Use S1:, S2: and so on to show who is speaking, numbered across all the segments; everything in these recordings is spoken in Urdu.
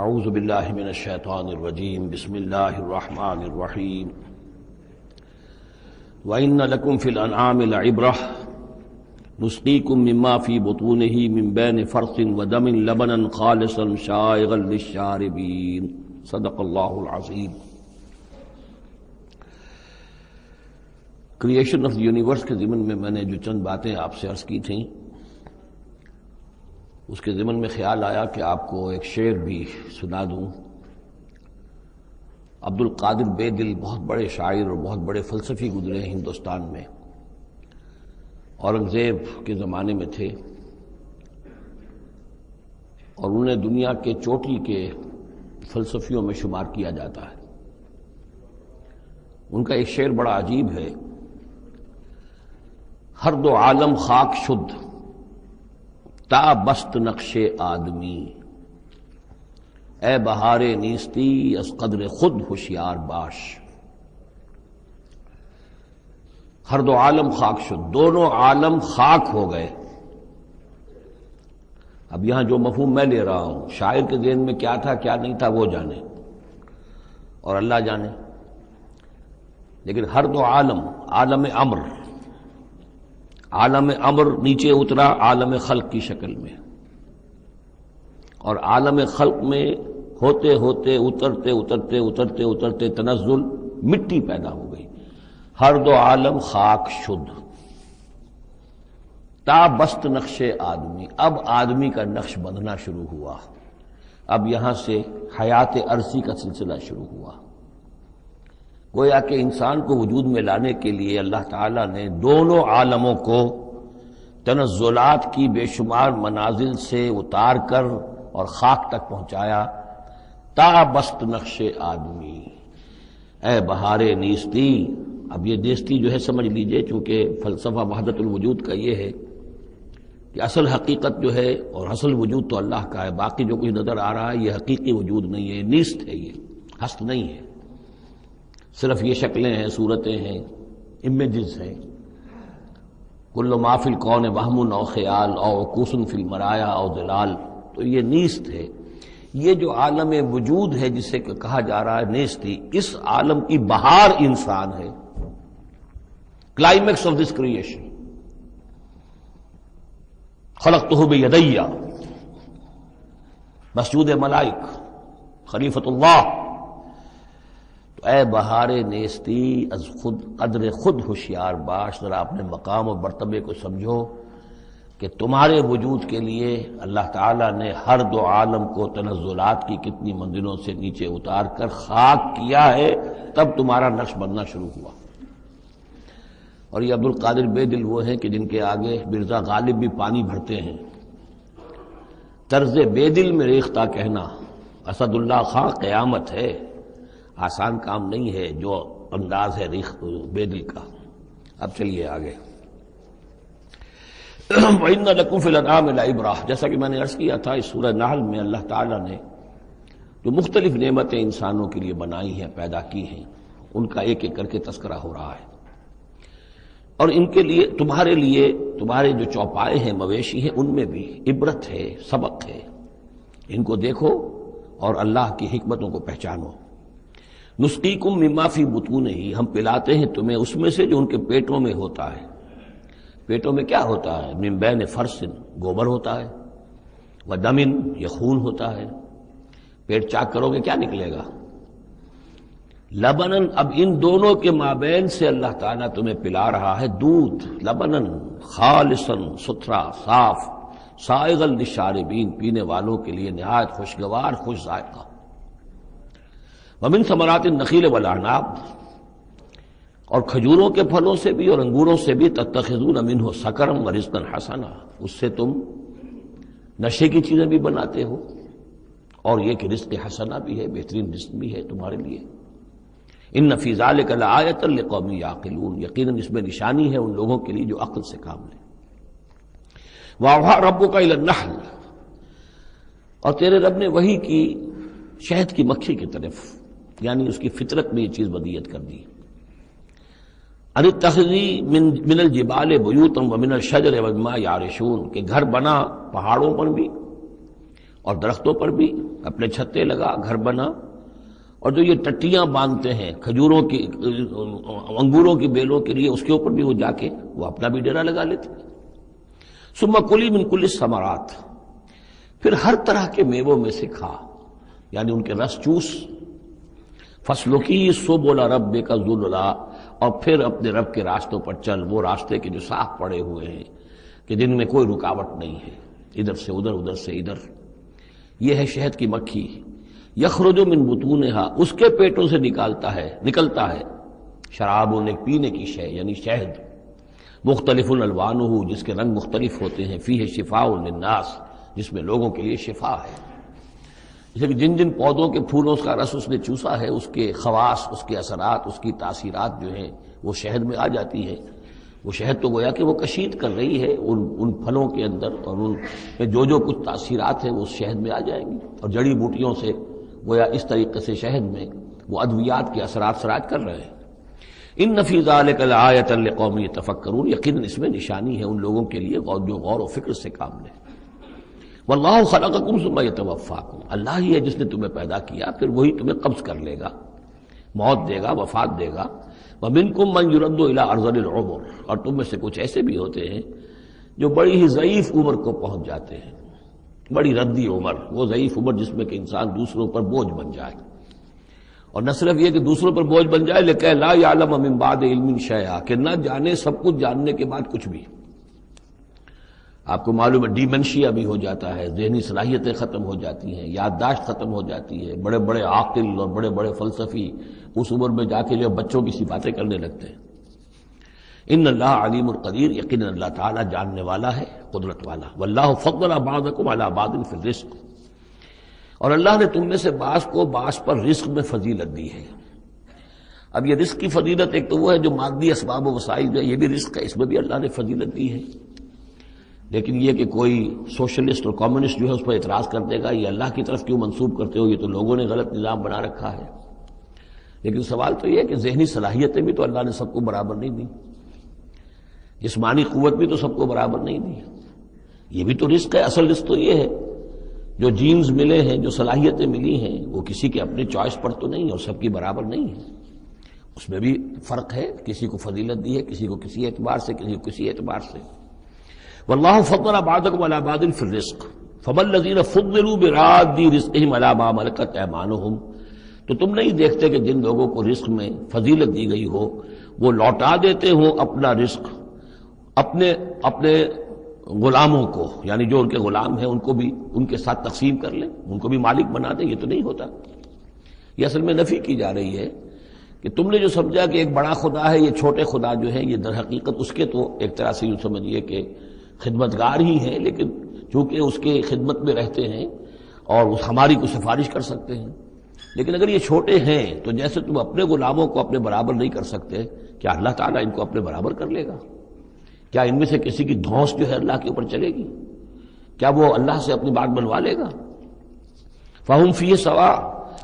S1: اعوذ باللہ من الشیطان الرجیم بسم اللہ الرحمن الرحیم وَإِنَّ لَكُمْ فِي الْأَنْعَامِ لَعِبْرَةً نُسْقِيكُم مِّمَّا فِي بُطُونِهِ مِن بَيْنِ فَرْثٍ وَدَمٍ لَبَنًا خَالِصًا شَائِغًا لِلشَّارِبِينَ صدق اللہ العظیم۔ کریشن آف دی یونیورس کے ضمن میں نے جو چند باتیں آپ سے عرض کی تھیں، اس کے ضمن میں خیال آیا کہ آپ کو ایک شعر بھی سنا دوں۔ عبد القادر بے دل بہت بڑے شاعر اور بہت بڑے فلسفی گزرے ہیں ہندوستان میں، اورنگزیب کے زمانے میں تھے اور انہیں دنیا کے چوٹی کے فلسفیوں میں شمار کیا جاتا ہے۔ ان کا ایک شعر بڑا عجیب ہے: ہر دو عالم خاک شد تا بست نقش آدمی، اے بہار نیستی از قدر خود ہوشیار باش۔ ہر دو عالم خاک شد، دونوں عالم خاک ہو گئے۔ اب یہاں جو مفہوم میں لے رہا ہوں، شاعر کے ذہن میں کیا تھا کیا نہیں تھا وہ جانے اور اللہ جانے، لیکن ہر دو عالم، عالم امر، عالم امر نیچے اترا عالم خلق کی شکل میں، اور عالم خلق میں ہوتے ہوتے اترتے اترتے اترتے اترتے تنزل مٹی پیدا ہو گئی۔ ہر دو عالم خاک شد تا بست نقش آدمی، اب آدمی کا نقش بندھنا شروع ہوا، اب یہاں سے حیات ارضی کا سلسلہ شروع ہوا۔ گویا کہ انسان کو وجود میں لانے کے لیے اللہ تعالیٰ نے دونوں عالموں کو تنزلات کی بے شمار منازل سے اتار کر اور خاک تک پہنچایا۔ تا بست نقش آدمی، اے بہار نیستی۔ اب یہ نیستی جو ہے سمجھ لیجئے، چونکہ فلسفہ وحدت الوجود کا یہ ہے کہ اصل حقیقت جو ہے اور اصل وجود تو اللہ کا ہے، باقی جو کچھ نظر آ رہا ہے یہ حقیقی وجود نہیں ہے، نیست ہے، یہ ہست نہیں ہے، صرف یہ شکلیں ہیں، صورتیں ہیں، امیجز ہیں۔ کل ما فی الکون وہم او خیال او عکوس فی المرایا او ظلال، تو یہ نیست ہے۔ یہ جو عالم وجود ہے جسے کہا جا رہا ہے نیستی، اس عالم کی بہار انسان ہے، کلائمیکس آف دس کریشن۔ خلقتہ بیدی، مسجود ملائک، خلیفۃ اللہ۔ تو اے بہار نیستی از خود قدر خود ہوشیار باش، ذرا اپنے مقام اور مرتبے کو سمجھو کہ تمہارے وجود کے لیے اللہ تعالیٰ نے ہر دو عالم کو تنزلات کی کتنی منزلوں سے نیچے اتار کر خاک کیا ہے، تب تمہارا نقش بننا شروع ہوا۔ اور یہ عبد القادر بے دل وہ ہیں کہ جن کے آگے مرزا غالب بھی پانی بھرتے ہیں۔ طرز بے دل میں ریختہ کہنا اسد اللہ خاں قیامت ہے، آسان کام نہیں ہے جو انداز ہے بے دل کا۔ اب چلیے آگے۔ وَإِنَّ لَكُمْ فِي الْأَنْعَامِ لَعِبْرَةً، جیسا کہ میں نے عرض کیا تھا، اس سورہ نحل میں اللہ تعالیٰ نے جو مختلف نعمتیں انسانوں کے لیے بنائی ہیں، پیدا کی ہیں، ان کا ایک ایک کر کے تذکرہ ہو رہا ہے، اور ان کے لیے تمہارے جو چوپائے ہیں، مویشی ہیں، ان میں بھی عبرت ہے، سبق ہے۔ ان کو دیکھو اور اللہ کی حکمتوں کو پہچانو۔ نسقیکم مما فی بطونہ، ہم پلاتے ہیں تمہیں اس میں سے جو ان کے پیٹوں میں ہوتا ہے۔ پیٹوں میں کیا ہوتا ہے؟ من بین فرث، گوبر ہوتا ہے، ودم، یہ خون ہوتا ہے۔ پیٹ چاک کرو گے کیا نکلے گا؟ لبنن، اب ان دونوں کے مابین سے اللہ تعالیٰ تمہیں پلا رہا ہے دودھ، لبنن خالصا، ستھرا، صاف، سائغا للشاربین، پینے والوں کے لیے نہایت خوشگوار، خوش ذائقہ۔ ومن ثمرات النخیل والاعناب، اور کھجوروں کے پھلوں سے بھی اور انگوروں سے بھی، تتخذون منہ سکرا ورزقا حسنا، اس سے تم نشے کی چیزیں بھی بناتے ہو، اور یہ کہ رزق حسنا بھی ہے، بہترین رزق بھی ہے تمہارے لیے۔ ان فی ذلک لآیۃ لقوم یعقلون، یقیناً اس میں نشانی ہے ان لوگوں کے لیے جو عقل سے کام لیں۔ وَأَوْحَىٰ رَبُّكَ إِلَى النَّحْلِ، اور تیرے رب نے وحی کی شہد کی مکھی کی طرف، یعنی اس کی فطرت میں یہ چیز بدیت کر دی۔ ان اتخذی من الجبال بیوتا ومن الشجر ومما یعرشون، کہ گھر بنا پہاڑوں پر بھی اور درختوں پر بھی اپنے چھتے لگا، گھر بنا، اور جو یہ ٹٹیاں باندھتے ہیں کھجوروں کی انگوروں کی بیلوں کے لیے، اس کے اوپر بھی وہ جا کے وہ اپنا بھی ڈیرا لگا لیتے ہیں۔ ثم کلی من کل الثمرات، پھر ہر طرح کے میووں میں سے کھا، یعنی ان کے رس چوس۔ فسلکی سبل ربک ذللا، اور پھر اپنے رب کے راستوں پر چل، وہ راستے کے جو صاف پڑے ہوئے ہیں کہ جن میں کوئی رکاوٹ نہیں ہے، ادھر سے ادھر، ادھر سے ادھر۔ یہ ہے شہد کی مکھی، یخرج من بطونہا، اس کے پیٹوں سے نکلتا ہے شراب، پینے کی شے یعنی شہد، مختلف الوانہ، جس کے رنگ مختلف ہوتے ہیں، فیہ شفاء للناس، جس میں لوگوں کے لیے شفا ہے۔ جیسے کہ جن پودوں کے پھولوں کا رس اس نے چوسا ہے، اس کے خواص، اس کے اثرات، اس کی تاثیرات جو ہیں وہ شہد میں آ جاتی ہے۔ وہ شہد تو گویا کہ وہ کشید کر رہی ہے ان پھلوں کے اندر، اور ان میں جو کچھ تاثیرات ہیں وہ اس شہد میں آ جائیں گی، اور جڑی بوٹیوں سے گویا اس طریقے سے شہد میں وہ ادویات کے اثرات سراج کر رہے ہیں۔ ان فی ذلک لآیۃ لقوم یتفکرون، یقیناً اس میں نشانی ہے ان لوگوں کے لیے جو غور و فکر سے کام لیں۔ واللہ خلقکم ثم یتوفاکم، اللہ ہی ہے جس نے تمہیں پیدا کیا، پھر وہی تمہیں قبض کر لے گا، موت دے گا، وفات دے گا۔ ومنکم من یرد الی ارذل العمر، اور تم میں سے کچھ ایسے بھی ہوتے ہیں جو بڑی ہی ضعیف عمر کو پہنچ جاتے ہیں، بڑی ردی عمر، وہ ضعیف عمر جس میں کہ انسان دوسروں پر بوجھ بن جائے، اور نہ صرف یہ کہ دوسروں پر بوجھ بن جائے، لیکن لا یعلم من بعد علم شیئا، کہ نہ جانے سب کچھ جاننے کے بعد کچھ بھی۔ آپ کو معلوم ہے ڈیمنشیا بھی ہو جاتا ہے، ذہنی صلاحیتیں ختم ہو جاتی ہیں، یادداشت ختم ہو جاتی ہے، بڑے بڑے عاقل اور بڑے بڑے فلسفی اس عمر میں جا کے جو بچوں کی سی باتیں کرنے لگتے ہیں۔ ان اللہ علیم القدیر، یقیناً اللہ تعالیٰ جاننے والا ہے، قدرت والا۔ واللہ فضل بعضکم علی بعض فی الرزق، اور اللہ نے تم میں سے بعض کو بعض پر رزق میں فضیلت دی ہے۔ اب یہ رزق کی فضیلت ایک تو وہ ہے جو مادی اسباب و وسائل ہے، یہ بھی رزق ہے، اس میں بھی اللہ نے فضیلت دی ہے۔ لیکن یہ کہ کوئی سوشلسٹ اور کمیونسٹ جو ہے اس پر اعتراض کر دے گا، یہ اللہ کی طرف کیوں منسوب کرتے ہو، یہ تو لوگوں نے غلط نظام بنا رکھا ہے۔ لیکن سوال تو یہ ہے کہ ذہنی صلاحیتیں بھی تو اللہ نے سب کو برابر نہیں دی، جسمانی قوت بھی تو سب کو برابر نہیں دی، یہ بھی تو رزق ہے۔ اصل رزق تو یہ ہے جو جینز ملے ہیں، جو صلاحیتیں ملی ہیں، وہ کسی کے اپنے چوائس پر تو نہیں اور سب کی برابر نہیں ہے، اس میں بھی فرق ہے، کسی کو فضیلت دی ہے، کسی کو کسی اعتبار سے، کسی کو کسی اعتبار سے۔ واللہ فضل بعضکم علی بعض فی الرزق فما الذین فضلوا براد رزقہم علی ما ملکت ایمانہم، تو تم نہیں دیکھتے کہ جن لوگوں کو رزق میں فضیلت دی گئی ہو وہ لوٹا دیتے ہوں اپنا رزق اپنے غلاموں کو، یعنی جو ان کے غلام ہیں ان کو بھی ان کے ساتھ تقسیم کر لیں، ان کو بھی مالک بنا دیں۔ یہ تو نہیں ہوتا، یہ اصل میں نفی کی جا رہی ہے کہ تم نے جو سمجھا کہ ایک بڑا خدا ہے، یہ چھوٹے خدا جو ہیں یہ در حقیقت اس کے تو ایک طرح سے یوں سمجھیے کہ خدمتگار ہی ہیں، لیکن چونکہ اس کے خدمت میں رہتے ہیں اور ہماری کو سفارش کر سکتے ہیں۔ لیکن اگر یہ چھوٹے ہیں تو جیسے تم اپنے غلاموں کو اپنے برابر نہیں کر سکتے، کیا اللہ تعالیٰ ان کو اپنے برابر کر لے گا؟ کیا ان میں سے کسی کی دھونس جو ہے اللہ کے اوپر چلے گی؟ کیا وہ اللہ سے اپنی بات بنوا لے گا؟ فہم فیہ سوا،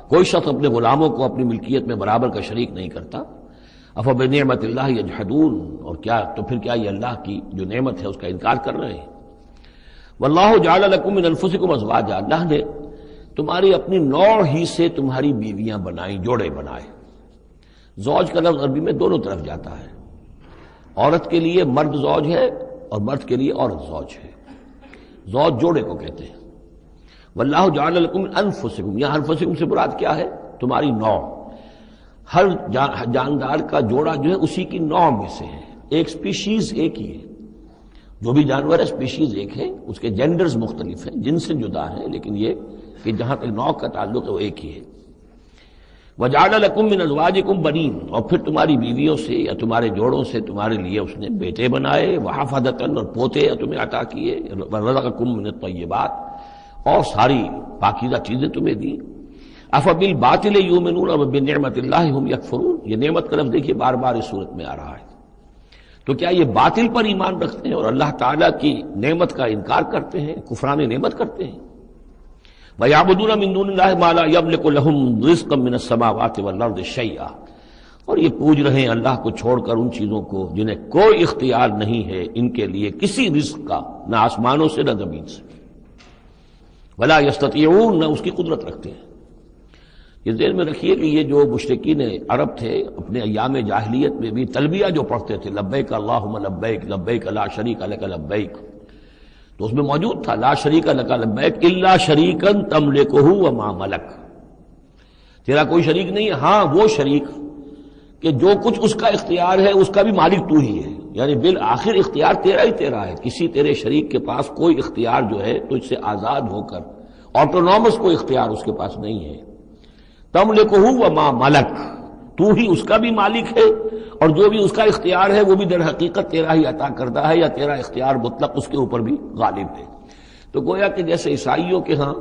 S1: کوئی شخص اپنے غلاموں کو اپنی ملکیت میں برابر کا شریک نہیں کرتا۔ افبنعمت اللہ یجحدون، اور کیا تو پھر کیا یہ اللہ کی جو نعمت ہے اس کا انکار کر رہے ہیں۔ واللہ جعل لکم من انفسکم ازواجا، اللہ نے تمہاری اپنی نوع ہی سے تمہاری بیویاں بنائیں، جوڑے بنائے۔ زوج کا لفظ عربی میں دونوں طرف جاتا ہے، عورت کے لیے مرد زوج ہے اور مرد کے لیے عورت زوج ہے، زوج جوڑے کو کہتے ہیں۔ واللہ جعل لکم من انفسکم، یہاں انفسکم سے مراد کیا ہے؟ تمہاری نوع، ہر جاندار کا جوڑا جو ہے اسی کی نوع میں سے ہے، ایک سپیشیز ایک ہی ہے، جو بھی جانور ہے سپیشیز ایک ہے، اس کے جینڈرز مختلف ہیں، جن سے جدا ہیں، لیکن یہ کہ جہاں تک نوع کا تعلق ہے وہ ایک ہی ہے۔ وَجَعَلَ لَكُم مِّنْ أَزْوَاجِكُمْ بَنِينَ، اور پھر تمہاری بیویوں سے یا تمہارے جوڑوں سے تمہارے لیے اس نے بیٹے بنائے، وَحَفَدَةً، اور پوتے تمہیں عطا کیے، وَرَزَقَكُم مِّنَ الطَّيِّبَاتِ، اور ساری پاکیزہ چیزیں تمہیں دیں۔ أَفَبِالْبَاطِلِ يُؤْمِنُونَ وَبِنِعْمَةِ اللَّهِ هُمْ يَكْفُرُونَ، یہ نعمت کا لفظ دیکھیے بار بار اس صورت میں آ رہا ہے۔ تو کیا یہ باطل پر ایمان رکھتے ہیں اور اللہ تعالیٰ کی نعمت کا انکار کرتے ہیں، کفران نعمت کرتے ہیں؟ وَيَعْبُدُونَ مِن دُونِ اللَّهِ مَا لَا يَمْلِكُ لَهُمْ رِزْقًا مِّنَ السَّمَاوَاتِ وَالْأَرْضِ شَيْئًا، اور یہ پوج رہے ہیں اللہ کو چھوڑ کر ان چیزوں کو جنہیں کوئی اختیار نہیں ہے ان کے لیے کسی رزق کا، نہ آسمانوں سے نہ زمین سے۔ ولا یستطیعون، نہ اس کی قدرت رکھتے ہیں۔ یہ ذہن میں رکھیے کہ یہ جو مشرکین عرب تھے اپنے ایام جاہلیت میں بھی تلبیہ جو پڑھتے تھے، لبیک اللہم لبیک لبیک لا شریک لک لبیک، تو اس میں موجود تھا لا شریک لک لبیک الا شریکا تملکہ وما ملک، تیرا کوئی شریک نہیں ہے، ہاں وہ شریک کہ جو کچھ اس کا اختیار ہے اس کا بھی مالک تو ہی ہے، یعنی بالآخر اختیار تیرا ہی تیرا ہے، کسی تیرے شریک کے پاس کوئی اختیار جو ہے تو اس سے آزاد ہو کر آٹونومس کوئی اختیار اس کے پاس نہیں ہے۔ تملکہ وما ملک، تو ہی اس کا بھی مالک ہے اور جو بھی اس کا اختیار ہے وہ بھی در حقیقت تیرا ہی عطا کردہ ہے، یا تیرا اختیار مطلق اس کے اوپر بھی غالب ہے۔ تو گویا کہ جیسے عیسائیوں کے ہاں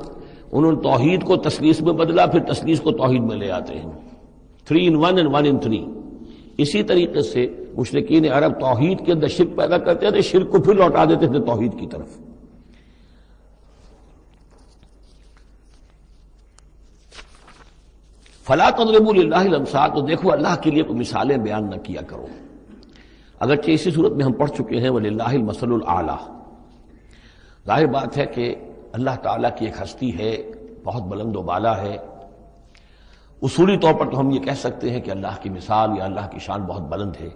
S1: انہوں نے توحید کو تثلیث میں بدلا، پھر تثلیث کو توحید میں لے آتے ہیں، 3 in 1 and 1 in 3۔ اسی طریقے سے مشرکین عرب توحید کے اندر شرک پیدا کرتے تھے، شرک کو پھر لوٹا دیتے تھے توحید کی طرف۔ فلا تضربوا للہ الامثال، تو دیکھو اللہ کے لیے کوئی مثالیں بیان نہ کیا کرو، اگرچہ اسی صورت میں ہم پڑھ چکے ہیں وللہ المثل الاعلی۔ ظاہر بات ہے کہ اللہ تعالیٰ کی ایک ہستی ہے، بہت بلند و بالا ہے، اصولی طور پر تو ہم یہ کہہ سکتے ہیں کہ اللہ کی مثال یا اللہ کی شان بہت بلند ہے،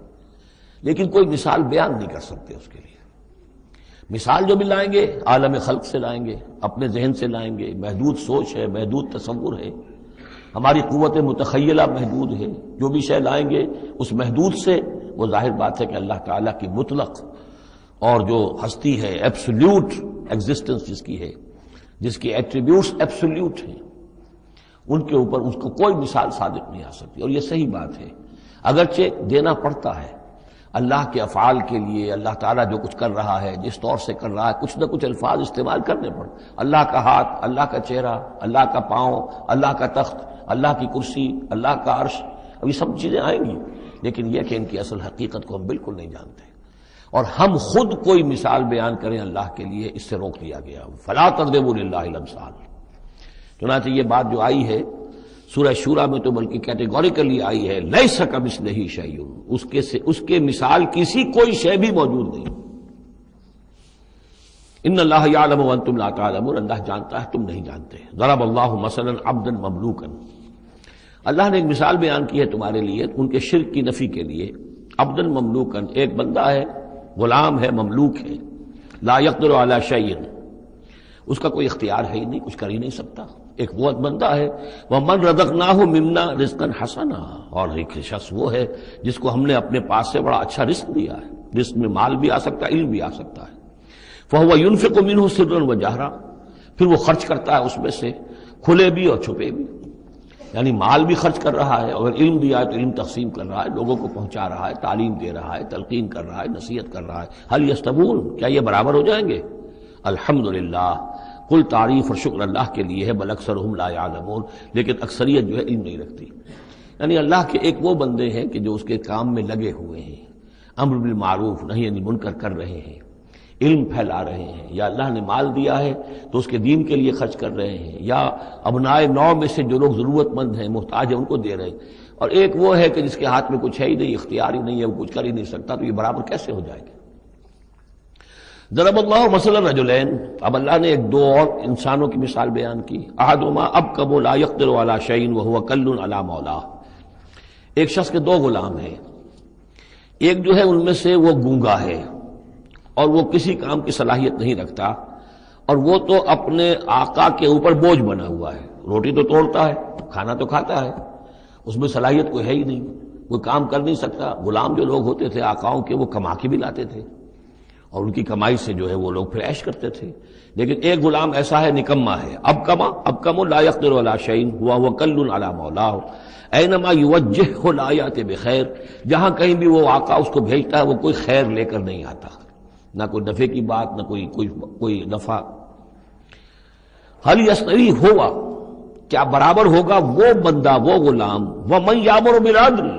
S1: لیکن کوئی مثال بیان نہیں کر سکتے اس کے لیے۔ مثال جو بھی لائیں گے عالم خلق سے لائیں گے، اپنے ذہن سے لائیں گے، محدود سوچ ہے، محدود تصور ہے، ہماری قوت متخیلہ محدود ہے، جو بھی شے لائیں گے اس محدود سے، وہ ظاہر بات ہے کہ اللہ تعالیٰ کی مطلق اور جو ہستی ہے، ایبسولوٹ ایگزسٹنس جس کی ہے، جس کی ایٹریبیوٹس ایبسولوٹ ہیں، ان کے اوپر اس کو کوئی مثال صادق نہیں آ سکتی۔ اور یہ صحیح بات ہے، اگرچہ دینا پڑتا ہے اللہ کے افعال کے لیے، اللہ تعالیٰ جو کچھ کر رہا ہے، جس طور سے کر رہا ہے، کچھ نہ کچھ الفاظ استعمال کرنے پڑ، اللہ کا ہاتھ، اللہ کا چہرہ، اللہ کا پاؤں، اللہ کا تخت، اللہ کی کرسی، اللہ کا عرش، اب یہ سب چیزیں آئیں گی، لیکن یہ کہ ان کی اصل حقیقت کو ہم بالکل نہیں جانتے، اور ہم خود کوئی مثال بیان کریں اللہ کے لیے اس سے روک دیا گیا۔ فلا تضربوا للہ الامثال، چنانچہ یہ بات جو آئی ہے سورہ شورى میں تو بلکہ کیٹیگوریکلی آئی ہے، لیس کمثلہ شیء، اس کے مثال کسی کوئی شے بھی موجود نہیں۔ ان اللہ یعلم وانتم لا تعلمون، اللہ جانتا ہے تم نہیں جانتے۔ ضرب اللہ مثلا عبدا مملوکا، اللہ نے ایک مثال بیان کی ہے تمہارے لیے ان کے شرک کی نفی کے لیے۔ عبدا مملوکا، ایک بندہ ہے، غلام ہے، مملوک ہے، لا یقدر علی شیء، اس کا کوئی اختیار ہے ہی نہیں، کچھ کر ہی نہیں سکتا، ایک وہ بندہ ہے۔ وَمَنْ رَزَقْنَاهُ مِنَّا رِزْقًا حَسَنًا، اور ایک شخص وہ ہے جس کو ہم نے اپنے پاس سے بڑا اچھا رزق دیا ہے، رزق میں مال بھی آ سکتا ہے، علم بھی آ سکتا ہے۔ فَهُوَ يُنْفِقُ مِنْهُ سِرًّا وَجَهْرًا، پھر وہ خرچ کرتا ہے اس میں سے کھلے بھی اور چھپے بھی، یعنی مال بھی خرچ کر رہا ہے، اور علم بھی آئے تو علم تقسیم کر رہا ہے، لوگوں کو پہنچا رہا ہے، تعلیم دے رہا ہے، تلقین کر رہا ہے، نصیحت کر رہا ہے۔ هل يستوون، کیا یہ برابر ہو جائیں گے؟ الحمدللہ، کل تعریف اور شکر اللہ کے لیے ہے، بل اکثرهم لا يعلمون، لیکن اکثریت جو ہے علم نہیں رکھتی۔ یعنی اللہ کے ایک وہ بندے ہیں کہ جو اس کے کام میں لگے ہوئے ہیں، امر بالمعروف نہی عن المنکر کر رہے ہیں، علم پھیلا رہے ہیں، یا اللہ نے مال دیا ہے تو اس کے دین کے لیے خرچ کر رہے ہیں، یا ابنائے نو میں سے جو لوگ ضرورت مند ہیں، محتاج ہیں، ان کو دے رہے ہیں، اور ایک وہ ہے کہ جس کے ہاتھ میں کچھ ہے ہی نہیں، اختیار ہی نہیں ہے، وہ کچھ کر ہی نہیں سکتا، تو یہ برابر کیسے ہو جائے گا؟ ضرب اللہ مثلا رجلین، اب اللہ نے ایک دو اور انسانوں کی مثال بیان کی۔ احدہما ابکم لا یقدر علی شیء وہو کل علی مولاه، ایک شخص کے دو غلام ہیں، ایک جو ہے ان میں سے وہ گونگا ہے اور وہ کسی کام کی صلاحیت نہیں رکھتا، اور وہ تو اپنے آقا کے اوپر بوجھ بنا ہوا ہے، روٹی تو توڑتا ہے، کھانا تو کھاتا ہے، اس میں صلاحیت کوئی ہے ہی نہیں، کوئی کام کر نہیں سکتا۔ غلام جو لوگ ہوتے تھے آقاؤں کے، وہ کما کے بھی لاتے تھے، اور ان کی کمائی سے جو ہے وہ لوگ پھر عیش کرتے تھے۔ لیکن ایک غلام ایسا ہے، نکما ہے، ابکم لا یقدر علی شیء وہو کل علی مولاه اینما یوجہہ لا یأتی بخیر، جہاں کہیں بھی وہ آقا اس کو بھیجتا ہے وہ کوئی خیر لے کر نہیں آتا، نہ کوئی نفع کی بات، نہ کوئی نفع۔ حل یستوی ہوا، کیا برابر ہوگا وہ بندہ، وہ غلام، ومن یامر بالعدل،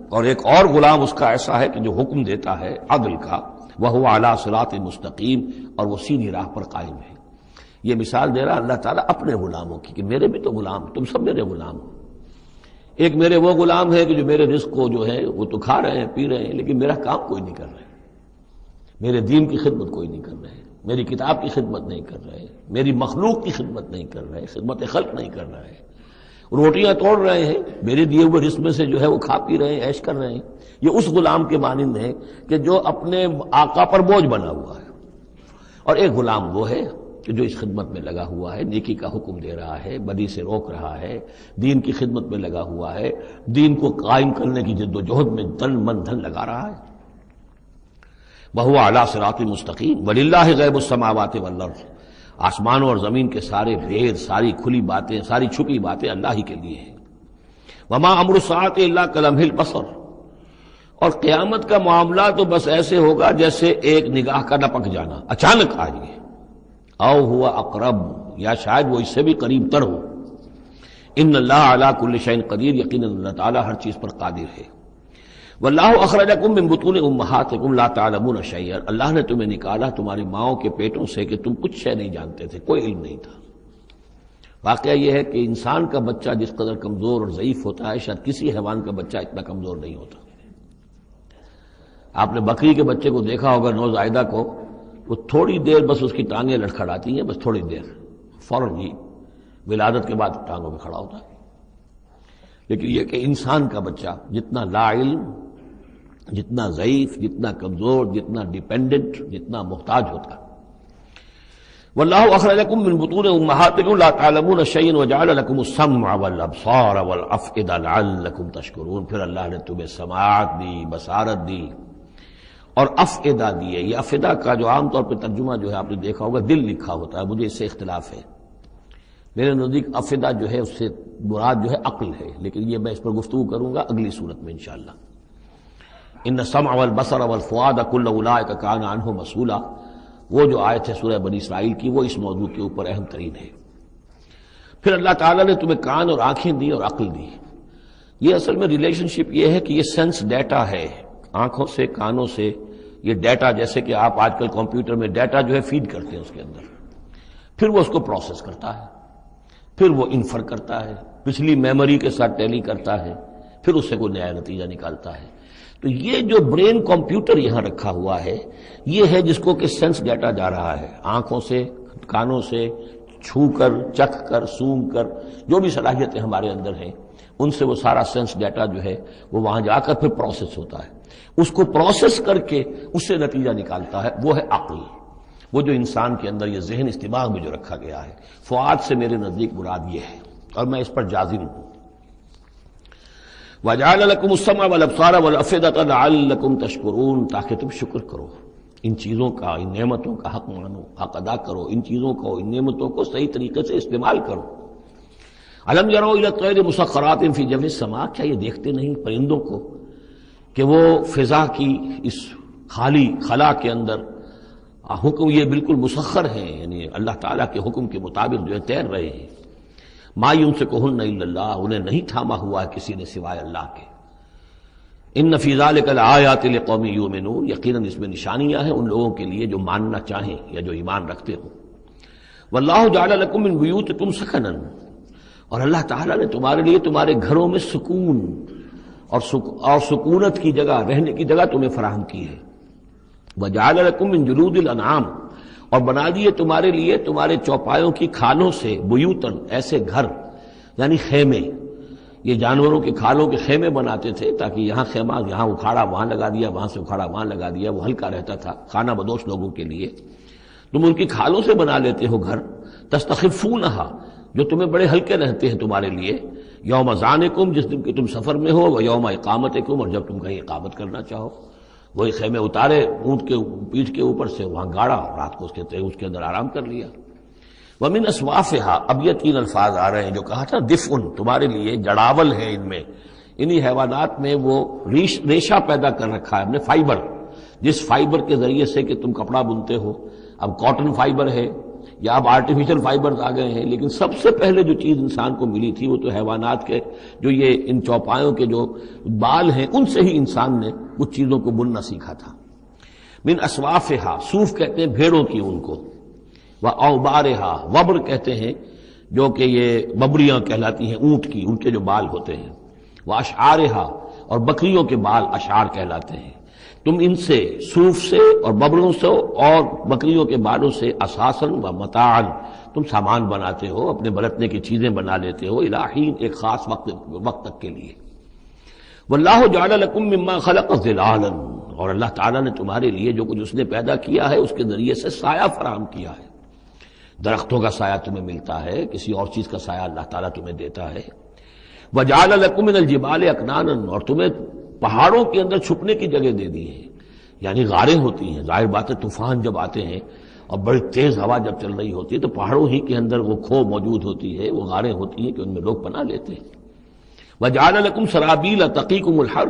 S1: اور ایک اور غلام اس کا ایسا ہے کہ جو حکم دیتا ہے عدل کا، وہو علی صراط مستقیم، اور وہ سیدھی راہ پر قائم ہے۔ یہ مثال دے رہا اللہ تعالیٰ اپنے غلاموں کی کہ میرے بھی تو غلام، تم سب میرے غلام ہو۔ ایک میرے وہ غلام ہے کہ جو میرے رزق کو جو ہے وہ تو کھا رہے ہیں، پی رہے ہیں، لیکن میرا کام کوئی نہیں کر رہے، میرے دین کی خدمت کوئی نہیں کر رہے، میری کتاب کی خدمت نہیں کر رہے، میری مخلوق کی خدمت نہیں کر رہے، خدمت خلق نہیں کر رہے، روٹیاں توڑ رہے ہیں، میرے دیے ہوئے رزق میں سے جو ہے وہ کھا پی رہے ہیں، عیش کر رہے ہیں۔ یہ اس غلام کے مانند ہے کہ جو اپنے آقا پر بوجھ بنا ہوا ہے، اور ایک غلام وہ ہے کہ جو اس خدمت میں لگا ہوا ہے، نیکی کا حکم دے رہا ہے، بدی سے روک رہا ہے، دین کی خدمت میں لگا ہوا ہے، دین کو قائم کرنے کی جد و جہد میں تن من دھن لگا رہا ہے۔ وَهُوَ عَلَىٰ صِرَاطٍ مُسْتَقِيمٍ وَلِلَّهِ غَيْبُ السَّمَاوَاتِ وَالْأَرْضِ، آسمانوں اور زمین کے سارے بھید، ساری کھلی باتیں، ساری چھپی باتیں اللہ ہی کے لیے ہیں۔ وَمَا أَمْرُ السَّاعَةِ إِلَّا كَلَمْحِ الْبَصَرِ، اور قیامت کا معاملہ تو بس ایسے ہوگا جیسے ایک نگاہ کا لپک جانا، اچانک آ جائے، او ہوا اقرب، یا شاید وہ اس سے بھی قریب تر ہو۔ ان اللہ علی کل شیء قدیر، یقیناً اللہ تعالیٰ ہر چیز پر قادر ہے۔ واللہ اخرجکم من بطون امہاتکم لا تعلمون شیئا، اللہ نے تمہیں نکالا تمہاری ماؤں کے پیٹوں سے کہ تم کچھ شے نہیں جانتے تھے، کوئی علم نہیں تھا۔ واقعہ یہ ہے کہ انسان کا بچہ جس قدر کمزور اور ضعیف ہوتا ہے، شاید کسی حیوان کا بچہ اتنا کمزور نہیں ہوتا۔ آپ نے بکری کے بچے کو دیکھا ہوگا، نوزائیدہ کو، وہ تھوڑی دیر بس اس کی ٹانگیں لڑکھڑاتی ہیں، بس تھوڑی دیر، فوراً ہی ولادت کے بعد ٹانگوں پہ کھڑا ہوتا ہے۔ لیکن یہ کہ انسان کا بچہ جتنا لا علم، جتنا ضعیف، جتنا کمزور، جتنا ڈیپینڈنٹ، جتنا محتاج ہوتا ہے۔ واللہ اخرجکم من بطون امہاتکم لا تعلمون شیئا وجعل لکم السمع والابصار والافئدہ لعلکم تشکرون، پھر اللہ نے تمہیں سماعت دی، بصارت دی اور افئدہ دیے۔ یہ افئدہ کا جو عام طور پہ ترجمہ جو ہے آپ نے دیکھا ہوگا دل لکھا ہوتا ہے، مجھے اس سے اختلاف ہے۔ میرے نزدیک افئدہ جو ہے اس سے مراد جو ہے عقل ہے، لیکن یہ میں اس پر گفتگو کروں گا اگلی صورت میں انشاءاللہ۔ ان السمع والبصر والفؤاد کل اولئک کان عنہ مسئولا، وہ جو آیت ہے سورہ بنی اسرائیل کی، وہ اس موضوع کے اوپر اہم ترین ہے۔ پھر اللہ تعالیٰ نے تمہیں کان اور آنکھیں دی اور عقل دی۔ یہ اصل میں ریلیشن شپ یہ ہے کہ یہ سینس ڈیٹا ہے، آنکھوں سے، کانوں سے یہ ڈیٹا، جیسے کہ آپ آج کل کمپیوٹر میں ڈیٹا جو ہے فیڈ کرتے ہیں اس کے اندر، پھر وہ اس کو پروسیس کرتا ہے، پھر وہ انفر کرتا ہے، پچھلی میموری کے ساتھ ٹیلی کرتا ہے، پھر اس سے کوئی نیا نتیجہ نکالتا ہے۔ تو یہ جو برین کمپیوٹر یہاں رکھا ہوا ہے، یہ ہے جس کو کہ سینس ڈیٹا جا رہا ہے، آنکھوں سے، کانوں سے، چھو کر، چکھ کر، سونگھ کر، جو بھی صلاحیتیں ہمارے اندر ہیں ان سے وہ سارا سینس ڈیٹا جو ہے وہ وہاں جا کر پھر پروسیس ہوتا ہے، اس کو پروسیس کر کے اس سے نتیجہ نکالتا ہے، وہ ہے عقل، وہ جو انسان کے اندر یہ ذہن اس دماغ میں جو رکھا گیا ہے۔ فؤاد سے میرے نزدیک مراد یہ ہے، اور میں اس پر جازم ہوں۔ وَجَعَلَ لَكُمُ السَّمْعَ وَالْأَبْصَارَ وَالْأَفْئِدَةَ لَعَلَّكُمْ تَشْكُرُونَ، تاکہ تم شکر کرو، ان چیزوں کا، ان نعمتوں کا حق مانو، حق ادا کرو، ان چیزوں کو، ان نعمتوں کو صحیح طریقے سے استعمال کرو۔ أَلَمْ يَرَوْا إِلَى الطَّيْرِ مُسَخَّرَاتٍ فِي جَوِّ السَّمَاءِ، کیا یہ دیکھتے نہیں پرندوں کو کہ وہ فضا کی اس خالی خلا کے اندر حکم یہ بالکل مسخر ہیں، یعنی اللہ تعالیٰ کے حکم کے مطابق جو ہے تیر رہے ہیں۔ ما یمسکہن الا اللہ، انہیں نہیں تھاما ہوا ہے کسی نے سوائے اللہ کے۔ ان فی ذلک لآیات لقوم یؤمنون، یقیناً اس میں نشانیاں ہیں ان لوگوں کے لیے جو ماننا چاہیں یا جو ایمان رکھتے ہوں۔ واللہ جعل لکم من بیوتکم سکنا، اور اللہ تعالیٰ نے تمہارے لیے تمہارے گھروں میں سکون اور سکونت کی جگہ، رہنے کی جگہ تمہیں فراہم کی ہے۔ وجعل لکم من جلود الانعام، اور بنا دیے تمہارے لیے تمہارے چوپایوں کی کھالوں سے، بیوتن ایسے گھر یعنی خیمے، یہ جانوروں کے کھالوں کے خیمے بناتے تھے تاکہ یہاں خیمہ، یہاں اکھاڑا وہاں لگا دیا، وہاں سے اکھاڑا وہاں لگا دیا، وہ ہلکا رہتا تھا خانہ بدوش لوگوں کے لیے۔ تم ان کی کھالوں سے بنا لیتے ہو گھر، تستخفونہا، جو تمہیں بڑے ہلکے رہتے ہیں تمہارے لیے، یوم ذانکم، جس دن کہ تم سفر میں ہو، و یوم اقامتکم، اور جب تم کہیں اقامت کرنا چاہو۔ وہی خیمے اتارے اونٹ کے پیٹھ کے اوپر سے، وہاں گاڑا، رات کو اس کے اندر آرام کر لیا۔ وَمِنْ أَصْوَافِهَا، اب یہ تین الفاظ آ رہے ہیں جو کہا تھا دفء، تمہارے لیے جڑاول ہے ان میں، انہی حیوانات میں وہ ریشہ پیدا کر رکھا ہے ہم نے، فائبر، جس فائبر کے ذریعے سے کہ تم کپڑا بنتے ہو۔ اب کاٹن فائبر ہے یا اب آرٹیفیشل فائبرز آ گئے ہیں، لیکن سب سے پہلے جو چیز انسان کو ملی تھی وہ تو حیوانات کے جو یہ ان چوپایوں کے جو بال ہیں ان سے ہی انسان نے کچھ چیزوں کو بننا سیکھا تھا۔ من اصوافہا، صوف کہتے ہیں بھیڑوں کی ان کو، واوبارہا، وبر کہتے ہیں جو کہ یہ ببریاں کہلاتی ہیں اونٹ کی، ان کے جو بال ہوتے ہیں، واشعارہا، اور بکریوں کے بال اشعار کہلاتے ہیں۔ تم ان سے صوف سے اور ببروں سے اور بکریوں کے بالوں سے اساساً و متاعاً تم سامان بناتے ہو، اپنے برتنے کی چیزیں بنا لیتے ہو، الہین ایک خاص وقت تک کے لیے۔ واللہ جعل لکم مما خلق ظلالا، اور اللہ تعالیٰ نے تمہارے لیے جو کچھ اس نے پیدا کیا ہے اس کے ذریعے سے سایہ فراہم کیا ہے۔ درختوں کا سایہ تمہیں ملتا ہے، کسی اور چیز کا سایہ اللہ تعالیٰ تمہیں دیتا ہے۔ وجعل لکم من الجبال اکنانا، اور تمہیں پہاڑوں کے اندر چھپنے کی جگہ دے دی ہے، یعنی غاریں ہوتی ہیں، ظاہر بات ہے طوفان جب آتے ہیں اور بڑی تیز ہوا جب چل رہی ہوتی ہے تو پہاڑوں ہی کے اندر وہ کھو موجود ہوتی ہے، وہ غاریں ہوتی ہیں کہ ان میں لوگ پناہ لیتے ہیں۔ وجعل لکم سرابیل تقیکم الحر،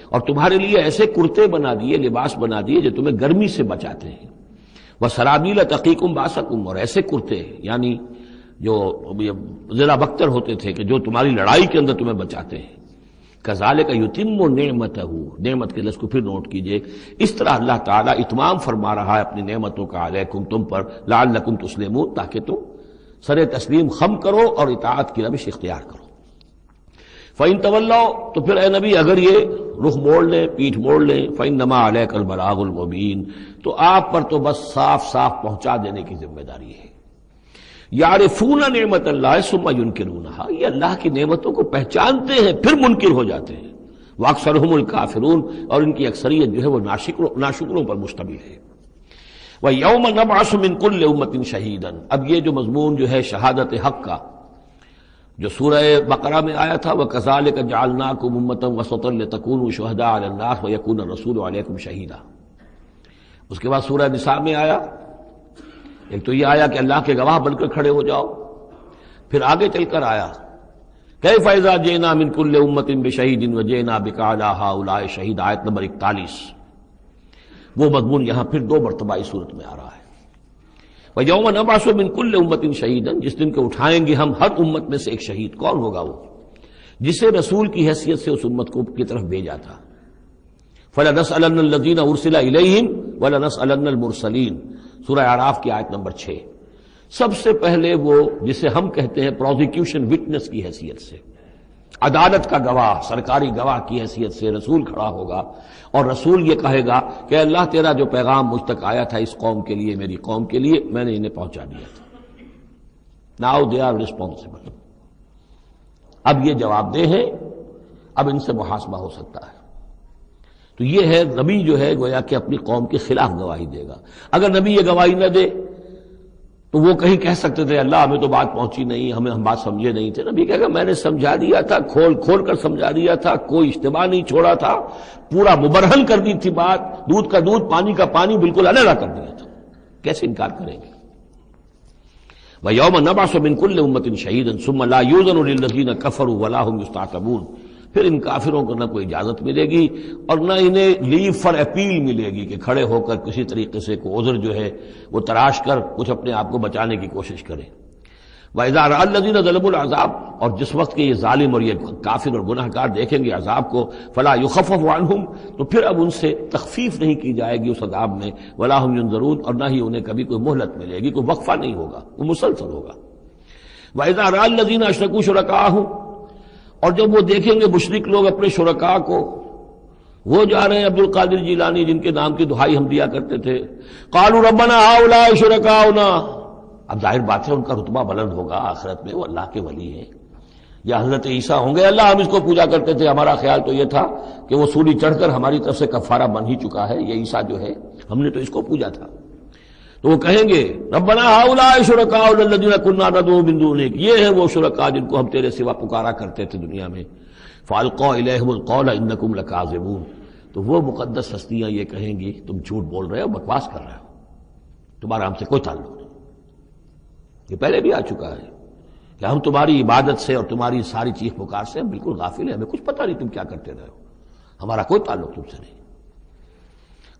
S1: اور تمہارے لیے ایسے کرتے بنا دیے، لباس بنا دیے جو تمہیں گرمی سے بچاتے ہیں۔ وسرابیل تقیکم باسکم، اور ایسے کرتے یعنی جو ذرا بختر ہوتے تھے کہ جو تمہاری لڑائی کے اندر تمہیں بچاتے ہیں۔ کذالک یتم نعمتہ، نعمت کے لفظ کو پھر نوٹ کیجئے، اس طرح اللہ تعالیٰ اتمام فرما رہا ہے اپنی نعمتوں کا علیکم، تم پر، لعلکم تسلمون، تاکہ تم سر تسلیم خم کرو اور اطاعت کی روش اختیار کرو۔ فَإِن تَوَلَّوْا، تو پھر اے نبی اگر یہ رخ موڑ لیں، پیٹھ موڑ لیں، فَإِنَّمَا عَلَيْكَ الْبَلَاغُ الْمُبِينُ، تو آپ پر تو بس صاف صاف پہنچا دینے کی ذمہ داری ہے۔ یعرفون نعمت اللہ ثم ینکرونہا، یہ اللہ کی نعمتوں کو پہچانتے ہیں پھر منکر ہو جاتے ہیں۔ واکثرہم الکافرون، اور ان کی اکثریت جو ہے وہ ناشکروں پر مشتمل ہے۔ وَيَوْمَ نَبْعَثُ مِن كُلِّ أُمَّةٍ شَهِيدًا، اب یہ جو مضمون جو ہے شہادت حق کا جو سورہ بقرہ میں آیا تھا، وَكَذَلِكَ جَعَلْنَاكُمْ أُمَّةً وَسَطًا لِتَكُونُوا شُهَدَاءَ عَلَى النَّاسِ وَيَكُونَ الرَّسُولُ عَلَيْكُمْ شَهِيدًا۔ اس کے بعد سورہ نساء میں آیا، ایک تو یہ آیا کہ اللہ کے گواہ بن کر کھڑے ہو جاؤ، پھر آگے چل کر آیا كَيْفَ إِذَا جِئْنَا مِن كُلِّ أُمَّةٍ بِشَهِيدٍ وَجِئْنَا بِكَ عَلَىٰ هَٰؤُلَاءِ شَهِيدًا، آیت نمبر 41۔ وہ مضمون یہاں پھر دو مرتبہ اس صورت میں آ رہا ہے۔ وَيَوْمَ نَبْعَثُ مِن كُلِّ أُمَّةٍ شَهِيدًا، جس دن کو اٹھائیں گے ہم ہر امت میں سے ایک شہید۔ کون ہوگا وہ؟ جسے رسول کی حیثیت سے اس امت کو کی طرف بھیجا تھا۔ فَلَنَسْأَلَنَّ الَّذِينَ أُرْسِلَ إِلَيْهِمْ وَلَنَسْأَلَنَّ الْمُرْسَلِينَ، سورہ اعراف کی آیت نمبر 6۔ سب سے پہلے وہ جسے ہم کہتے ہیں پروزیکیوشن وٹنس کی حیثیت سے، عدالت کا گواہ، سرکاری گواہ کی حیثیت سے رسول کھڑا ہوگا، اور رسول یہ کہے گا کہ اللہ تیرا جو پیغام مجھ تک آیا تھا اس قوم کے لیے، میری قوم کے لیے، میں نے انہیں پہنچا دیا تھا۔ ناؤ دے آر ریسپانسبل، اب یہ جواب دہ ہیں، اب ان سے محاسبہ ہو سکتا ہے۔ تو یہ ہے نبی جو ہے گویا کہ اپنی قوم کے خلاف گواہی دے گا۔ اگر نبی یہ گواہی نہ دے تو وہ کہیں کہہ سکتے تھے اللہ ہمیں تو بات پہنچی نہیں، ہم بات سمجھے نہیں تھے۔ نبی کہے گا میں نے سمجھا دیا تھا، کھول کھول کر سمجھا دیا تھا، کوئی اشتباہ نہیں چھوڑا تھا، پورا مبرہن کر دی تھی بات، دودھ کا دودھ پانی کا پانی بالکل علیحدہ کر دیا تھا، کیسے انکار کریں گے؟ وَيَوْمَ نَبْعَثُ مِن كُلِّ أُمَّةٍ شَهِيدًا ثُمَّ لَا يُؤْذَنُ لِلَّذِينَ كَفَرُوا وَلَا هُمْ يُسْتَعْتَبُونَ، پھر ان کافروں کو نہ کوئی اجازت ملے گی اور نہ انہیں لیو فار اپیل ملے گی کہ کھڑے ہو کر کسی طریقے سے کوئی عذر جو ہے وہ تراش کر کچھ اپنے آپ کو بچانے کی کوشش کریں۔ وَإِذَا رَأَى الَّذِينَ ظَلَمُوا الْعَذَابَ، اور جس وقت کہ یہ ظالم اور یہ کافر اور گناہ گار دیکھیں گے عذاب کو، فَلَا يُخَفَّفُ عَنْهُمْ، تو پھر اب ان سے تخفیف نہیں کی جائے گی اس عذاب میں، وَلَا هُمْ يُنظَرُونَ، اور نہ ہی انہیں کبھی کوئی مہلت ملے گی، کوئی وقفہ نہیں ہوگا، وہ مسلسل ہوگا۔ وَإِذَا رَأَى الَّذِينَ أَشْرَكُوا شُرَكَاءَهُمْ، اور جب وہ دیکھیں گے مشرک لوگ اپنے شرکاء کو، وہ جا رہے ہیں عبد القادر جیلانی جن کے نام کی دہائی ہم دیا کرتے تھے، قالوا ربنا هؤلاء شركاؤنا، اب ظاہر بات ہے ان کا رتبہ بلند ہوگا آخرت میں، وہ اللہ کے ولی ہیں، یا حضرت عیسیٰ ہوں گے اللہ ہم اس کو پوجا کرتے تھے، ہمارا خیال تو یہ تھا کہ وہ سولی چڑھ کر ہماری طرف سے کفارہ بن ہی چکا ہے، یہ عیسیٰ جو ہے ہم نے تو اس کو پوجا تھا۔ تو وہ کہیں گے ربنا هؤلاء شركاؤنا الذين كنا ندعو من دونك، یہ ہیں وہ شرکاء جن کو ہم تیرے سوا پکارا کرتے تھے دنیا میں۔ فالقوا الیہم القول انکم لکاذبون، تو وہ مقدس ہستیاں یہ کہیں گی تم جھوٹ بول رہے ہو، بکواس کر رہے ہو، تمہارا ہم سے کوئی تعلق نہیں۔ یہ پہلے بھی آ چکا ہے کہ ہم تمہاری عبادت سے اور تمہاری ساری چیخ پکار سے ہم بالکل غافل ہیں، ہمیں کچھ پتہ نہیں تم کیا کرتے رہے ہو، ہمارا کوئی تعلق تم سے نہیں۔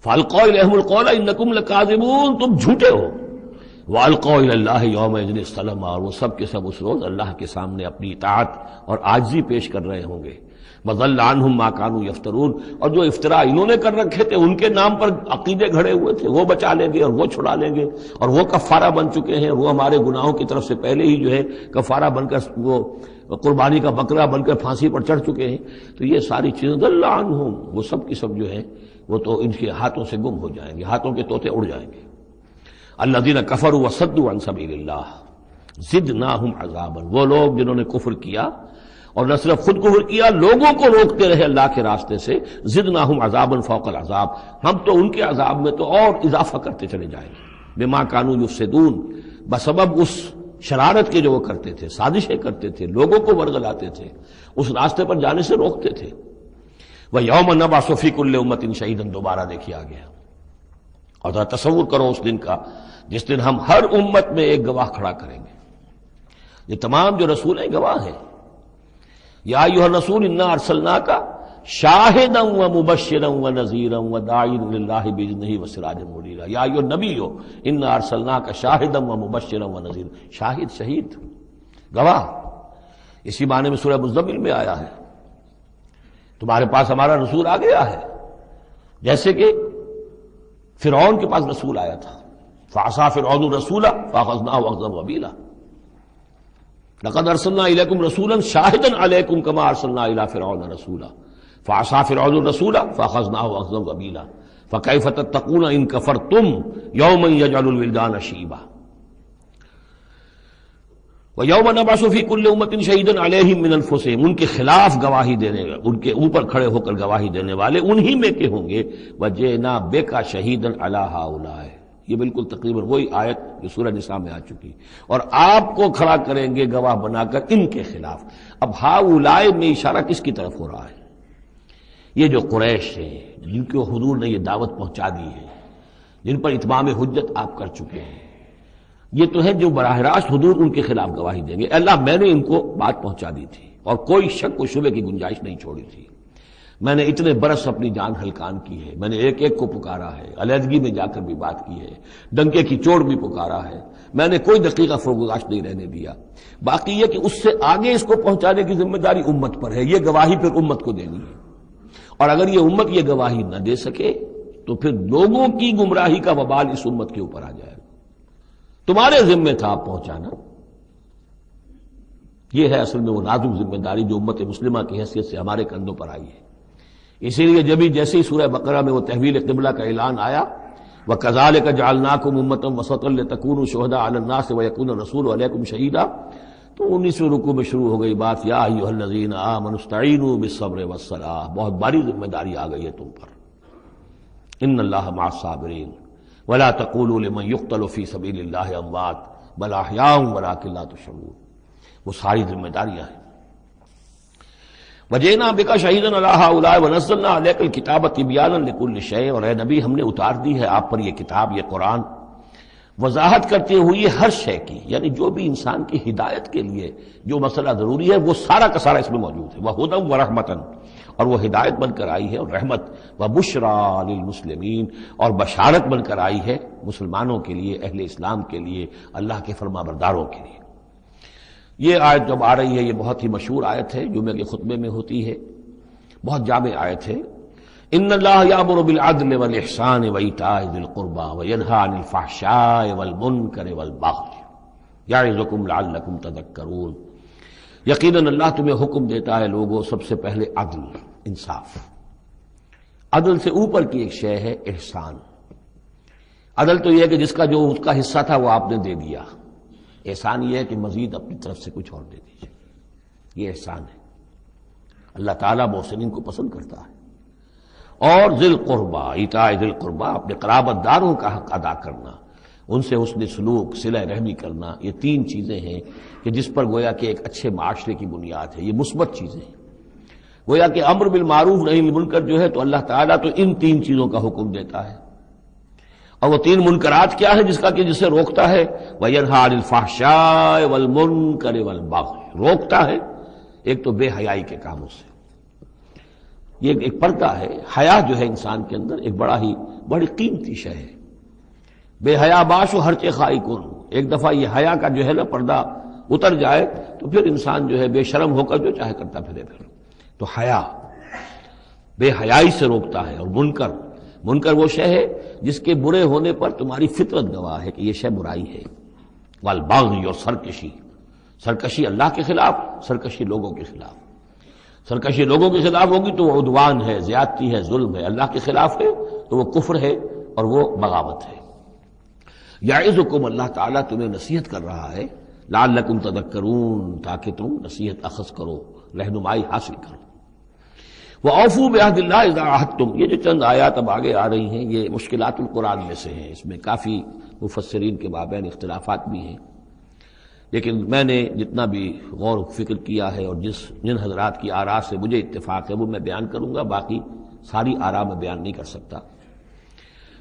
S1: فالقوا الیہم القول انکم لکاذبون، تم جھوٹے ہو۔ والقوا الی اللہ یومئذ السلام، اور وہ سب کے سب اس روز اللہ کے سامنے اپنی اطاعت اور عاجزی پیش کر رہے ہوں گے۔ وضل عنہم ما کانوا یفترون، اور جو افطرا انہوں نے کر رکھے تھے، ان کے نام پر عقیدے گھڑے ہوئے تھے، وہ بچا لیں گے اور وہ چھڑا لیں گے، اور وہ کفارہ بن چکے ہیں، وہ ہمارے گناہوں کی طرف سے پہلے ہی جو ہے کفارہ بن کر وہ قربانی کا بکرا بن کر پھانسی پر چڑھ چکے ہیں۔ تو یہ ساری چیزیں ضل عنہم، وہ سب کی سب جو ہیں وہ تو ان کے ہاتھوں سے گم ہو جائیں گے، ہاتھوں کے طوطے اڑ جائیں گے۔ الذین کفروا وصدوا عن سبیل اللہ زدناہم عذابا، وہ لوگ جنہوں نے کفر کیا اور نہ صرف خود کفر کیا، لوگوں کو روکتے رہے اللہ کے راستے سے، زدناہم عذابا فوق العذاب، ہم تو ان کے عذاب میں تو اور اضافہ کرتے چلے جائیں گے، بما کانوا یفسدون، بسبب اس شرارت کے جو وہ کرتے تھے، سازشیں کرتے تھے، لوگوں کو ورگلاتے تھے، اس راستے پر جانے سے روکتے تھے۔ وَيَوْمَ نَبْعَثُ فِي كُلِّ أُمَّةٍ شَهِيدًا، دوبارہ دیکھیے آ گیا، اور ذرا تصور کرو اس دن کا جس دن ہم ہر امت میں ایک گواہ کھڑا کریں گے۔ یہ تمام جو رسول ہیں گواہ ہیں۔ یا ایھا الرسول انا ارسلناک شاہدا ومبشرا ونذیرا وداعیا الی اللہ باذنہ وسراجا منیرا، یا ایھا النبی انا ارسلناک شاہدا ومبشرا ونذیرا، شاہد شہید گواہ، اسی معنی میں سورہ مزمل میں آیا ہے، تمہارے پاس ہمارا رسول آ گیا ہے، جیسے کہ فرعون کے پاس رسول آیا تھا، فعصى فرعون الرسول فاخذناه اخذا وبیلا، لقد ارسلنا الیکم رسولا شاہدا علیکم کما ارسلنا الی فرعون رسولا فعصى فرعون الرسول فاخذناه اخذا وبیلا فکیف تتقون ان کفرتم یوما یجعل الولدان شیبا وَيَوْمَ نَبْعَثُ فِي كُلِّ أُمَّةٍ شَهِيدًا عَلَيْهِمْ مِنْ أَنفُسِهِمْ، ان کے خلاف گواہی دینے، ان کے اوپر کھڑے ہو کر گواہی دینے والے انہی میں کے ہوں گے، وَجِئْنَا بِكَ شَهِيدًا عَلَىٰ هَٰؤُلَاءِ، یہ بالکل تقریباً وہی آیت جو سورہ نساء میں آ چکی، اور آپ کو کھڑا کریں گے گواہ بنا کر ان کے خلاف۔ اب ہؤلاء میں اشارہ کس کی طرف ہو رہا ہے؟ یہ جو قریش ہیں جن کو حضور نے یہ دعوت پہنچا دی ہے، جن پر اتمام حجت آپ کر چکے ہیں، یہ تو ہے جو براہ راست حضور ان کے خلاف گواہی دیں گے، اللہ میں نے ان کو بات پہنچا دی تھی اور کوئی شک و شبے کی گنجائش نہیں چھوڑی تھی، میں نے اتنے برس اپنی جان ہلکان کی ہے، میں نے ایک ایک کو پکارا ہے، علیحدگی میں جا کر بھی بات کی ہے، ڈنکے کی چوٹ بھی پکارا ہے، میں نے کوئی دقیقہ فرگزاشت نہیں رہنے دیا۔ باقی یہ کہ اس سے آگے اس کو پہنچانے کی ذمہ داری امت پر ہے، یہ گواہی پھر امت کو دینی ہے، اور اگر یہ امت یہ گواہی نہ دے سکے تو پھر لوگوں کی گمراہی کا وبال اس امت کے اوپر آ جائے گا۔ تمہارے ذمہ تھا آپ پہنچانا، یہ ہے اصل میں وہ نازک ذمہ داری جو امت مسلمہ کی حیثیت سے ہمارے کندھوں پر آئی ہے۔ اسی لیے جیسے ہی سورہ بقرہ میں وہ تحویل قبلہ کا اعلان آیا، وَكَذَلِكَ جَعَلْنَاكُمْ أُمَّةً وَسَطًا لِتَكُونُوا شُهَدَاءَ عَلَى النَّاسِ وَيَكُونَ الرَّسُولُ عَلَيْكُمْ شَهِيدًا، تو 19ویں رکوع میں شروع ہو گئی بات، یا ایھا الذین آمنوا استعینوا بالصبر والصلاۃ، بہت بڑی ذمہ داری آ گئی ہے تم پر، ان اللہ مع الصابرین ولا تقولوا لمن يقتل في سبيل الله اموات بل احياء ولكن لا تشعرون، وہ ساری ذمہ داریاں ہیں۔ وجئنا بك شهيدا على هؤلاء ونزلنا عليك الكتاب تبيانا لكل شيء، اور اے نبی ہم نے اتار دی ہے آپ پر یہ کتاب، یہ قرآن، وضاحت کرتے ہوئے ہر شے کی، یعنی جو بھی انسان کی ہدایت کے لیے جو مسئلہ ضروری ہے وہ سارا کا سارا اس میں موجود ہے، وہدی ورحمۃ، اور وہ ہدایت بن کر آئی ہے اور رحمت، وبشریٰ للمسلمین، اور بشارت بن کر آئی ہے مسلمانوں کے لیے، اہل اسلام کے لیے، اللہ کے فرما برداروں کے لیے۔ یہ آیت جب آ رہی ہے یہ بہت ہی مشہور آیت ہے، جمعے کے خطبے میں ہوتی ہے، بہت جامع آیت ہے۔ ان اللہ یامر بالعدل والاحسان وایتاء ذی القربى وینہی عن الفحشاء والمنکر والبغی یعظکم لعلکم تذکرون، یقیناً اللہ تمہیں حکم دیتا ہے لوگوں سب سے پہلے عدل، انصاف۔ عدل سے اوپر کی ایک شے ہے احسان۔ عدل تو یہ ہے کہ جس کا جو اس کا حصہ تھا وہ آپ نے دے دیا، احسان یہ ہے کہ مزید اپنی طرف سے کچھ اور دے دیجیے، یہ احسان ہے۔ اللہ تعالیٰ محسنین کو پسند کرتا ہے۔ اور ذی القربیٰ، ایتاء ذی القربیٰ، اپنے قرابت داروں کا حق ادا کرنا، ان سے حسن سلوک، صلہ رحمی کرنا، یہ تین چیزیں ہیں کہ جس پر گویا کہ ایک اچھے معاشرے کی بنیاد ہے، یہ مثبت چیزیں ہیں۔ گویا کہ امر بالمعروف نہی عن المنکر جو ہے تو اللہ تعالیٰ تو ان تین چیزوں کا حکم دیتا ہے، اور وہ تین منکرات کیا ہے جس کا کہ جسے روکتا ہے، وَيَنْهَىٰ عَنِ الْفَحْشَاءِ وَالْمُنكَرِ وَالْبَغْيِ، روکتا ہے ایک تو بے حیائی کے کاموں سے، یہ ایک پردہ ہے، حیا جو ہے انسان کے اندر ایک بڑی قیمتی شے ہے۔ بے حیا باش و ہرچے خائی کن، ایک دفعہ یہ حیا کا جو ہے نا پردہ اتر جائے تو پھر انسان جو ہے بے شرم ہو کر جو چاہے کرتا پھرے پھر۔ تو حیا بے حیائی سے روکتا ہے، اور منکر وہ شے ہے جس کے برے ہونے پر تمہاری فطرت گواہ ہے کہ یہ شے برائی ہے۔ والبغی، اور سرکشی اللہ کے خلاف، سرکشی لوگوں کے خلاف۔ سرکشی لوگوں کے خلاف ہوگی تو وہ عدوان ہے، زیادتی ہے، ظلم ہے. اللہ کے خلاف ہے تو وہ کفر ہے اور وہ بغاوت ہے. یعظکم، اللہ تعالیٰ تمہیں نصیحت کر رہا ہے، لعلکم تذکرون، تاکہ تم نصیحت اخذ کرو، رہنمائی حاصل کرو. وَأَوْفُوا بِعَهْدِ اللَّهِ إِذَا عَاهَدتُّمْ، یہ جو چند آیات اب آگے آ رہی ہیں یہ مشکلات القرآن میں سے ہیں، اس میں کافی مفسرین کے مابین اختلافات بھی ہیں، لیکن میں نے جتنا بھی غور و فکر کیا ہے اور جن حضرات کی آراء سے مجھے اتفاق ہے وہ میں بیان کروں گا، باقی ساری آراء میں بیان نہیں کر سکتا.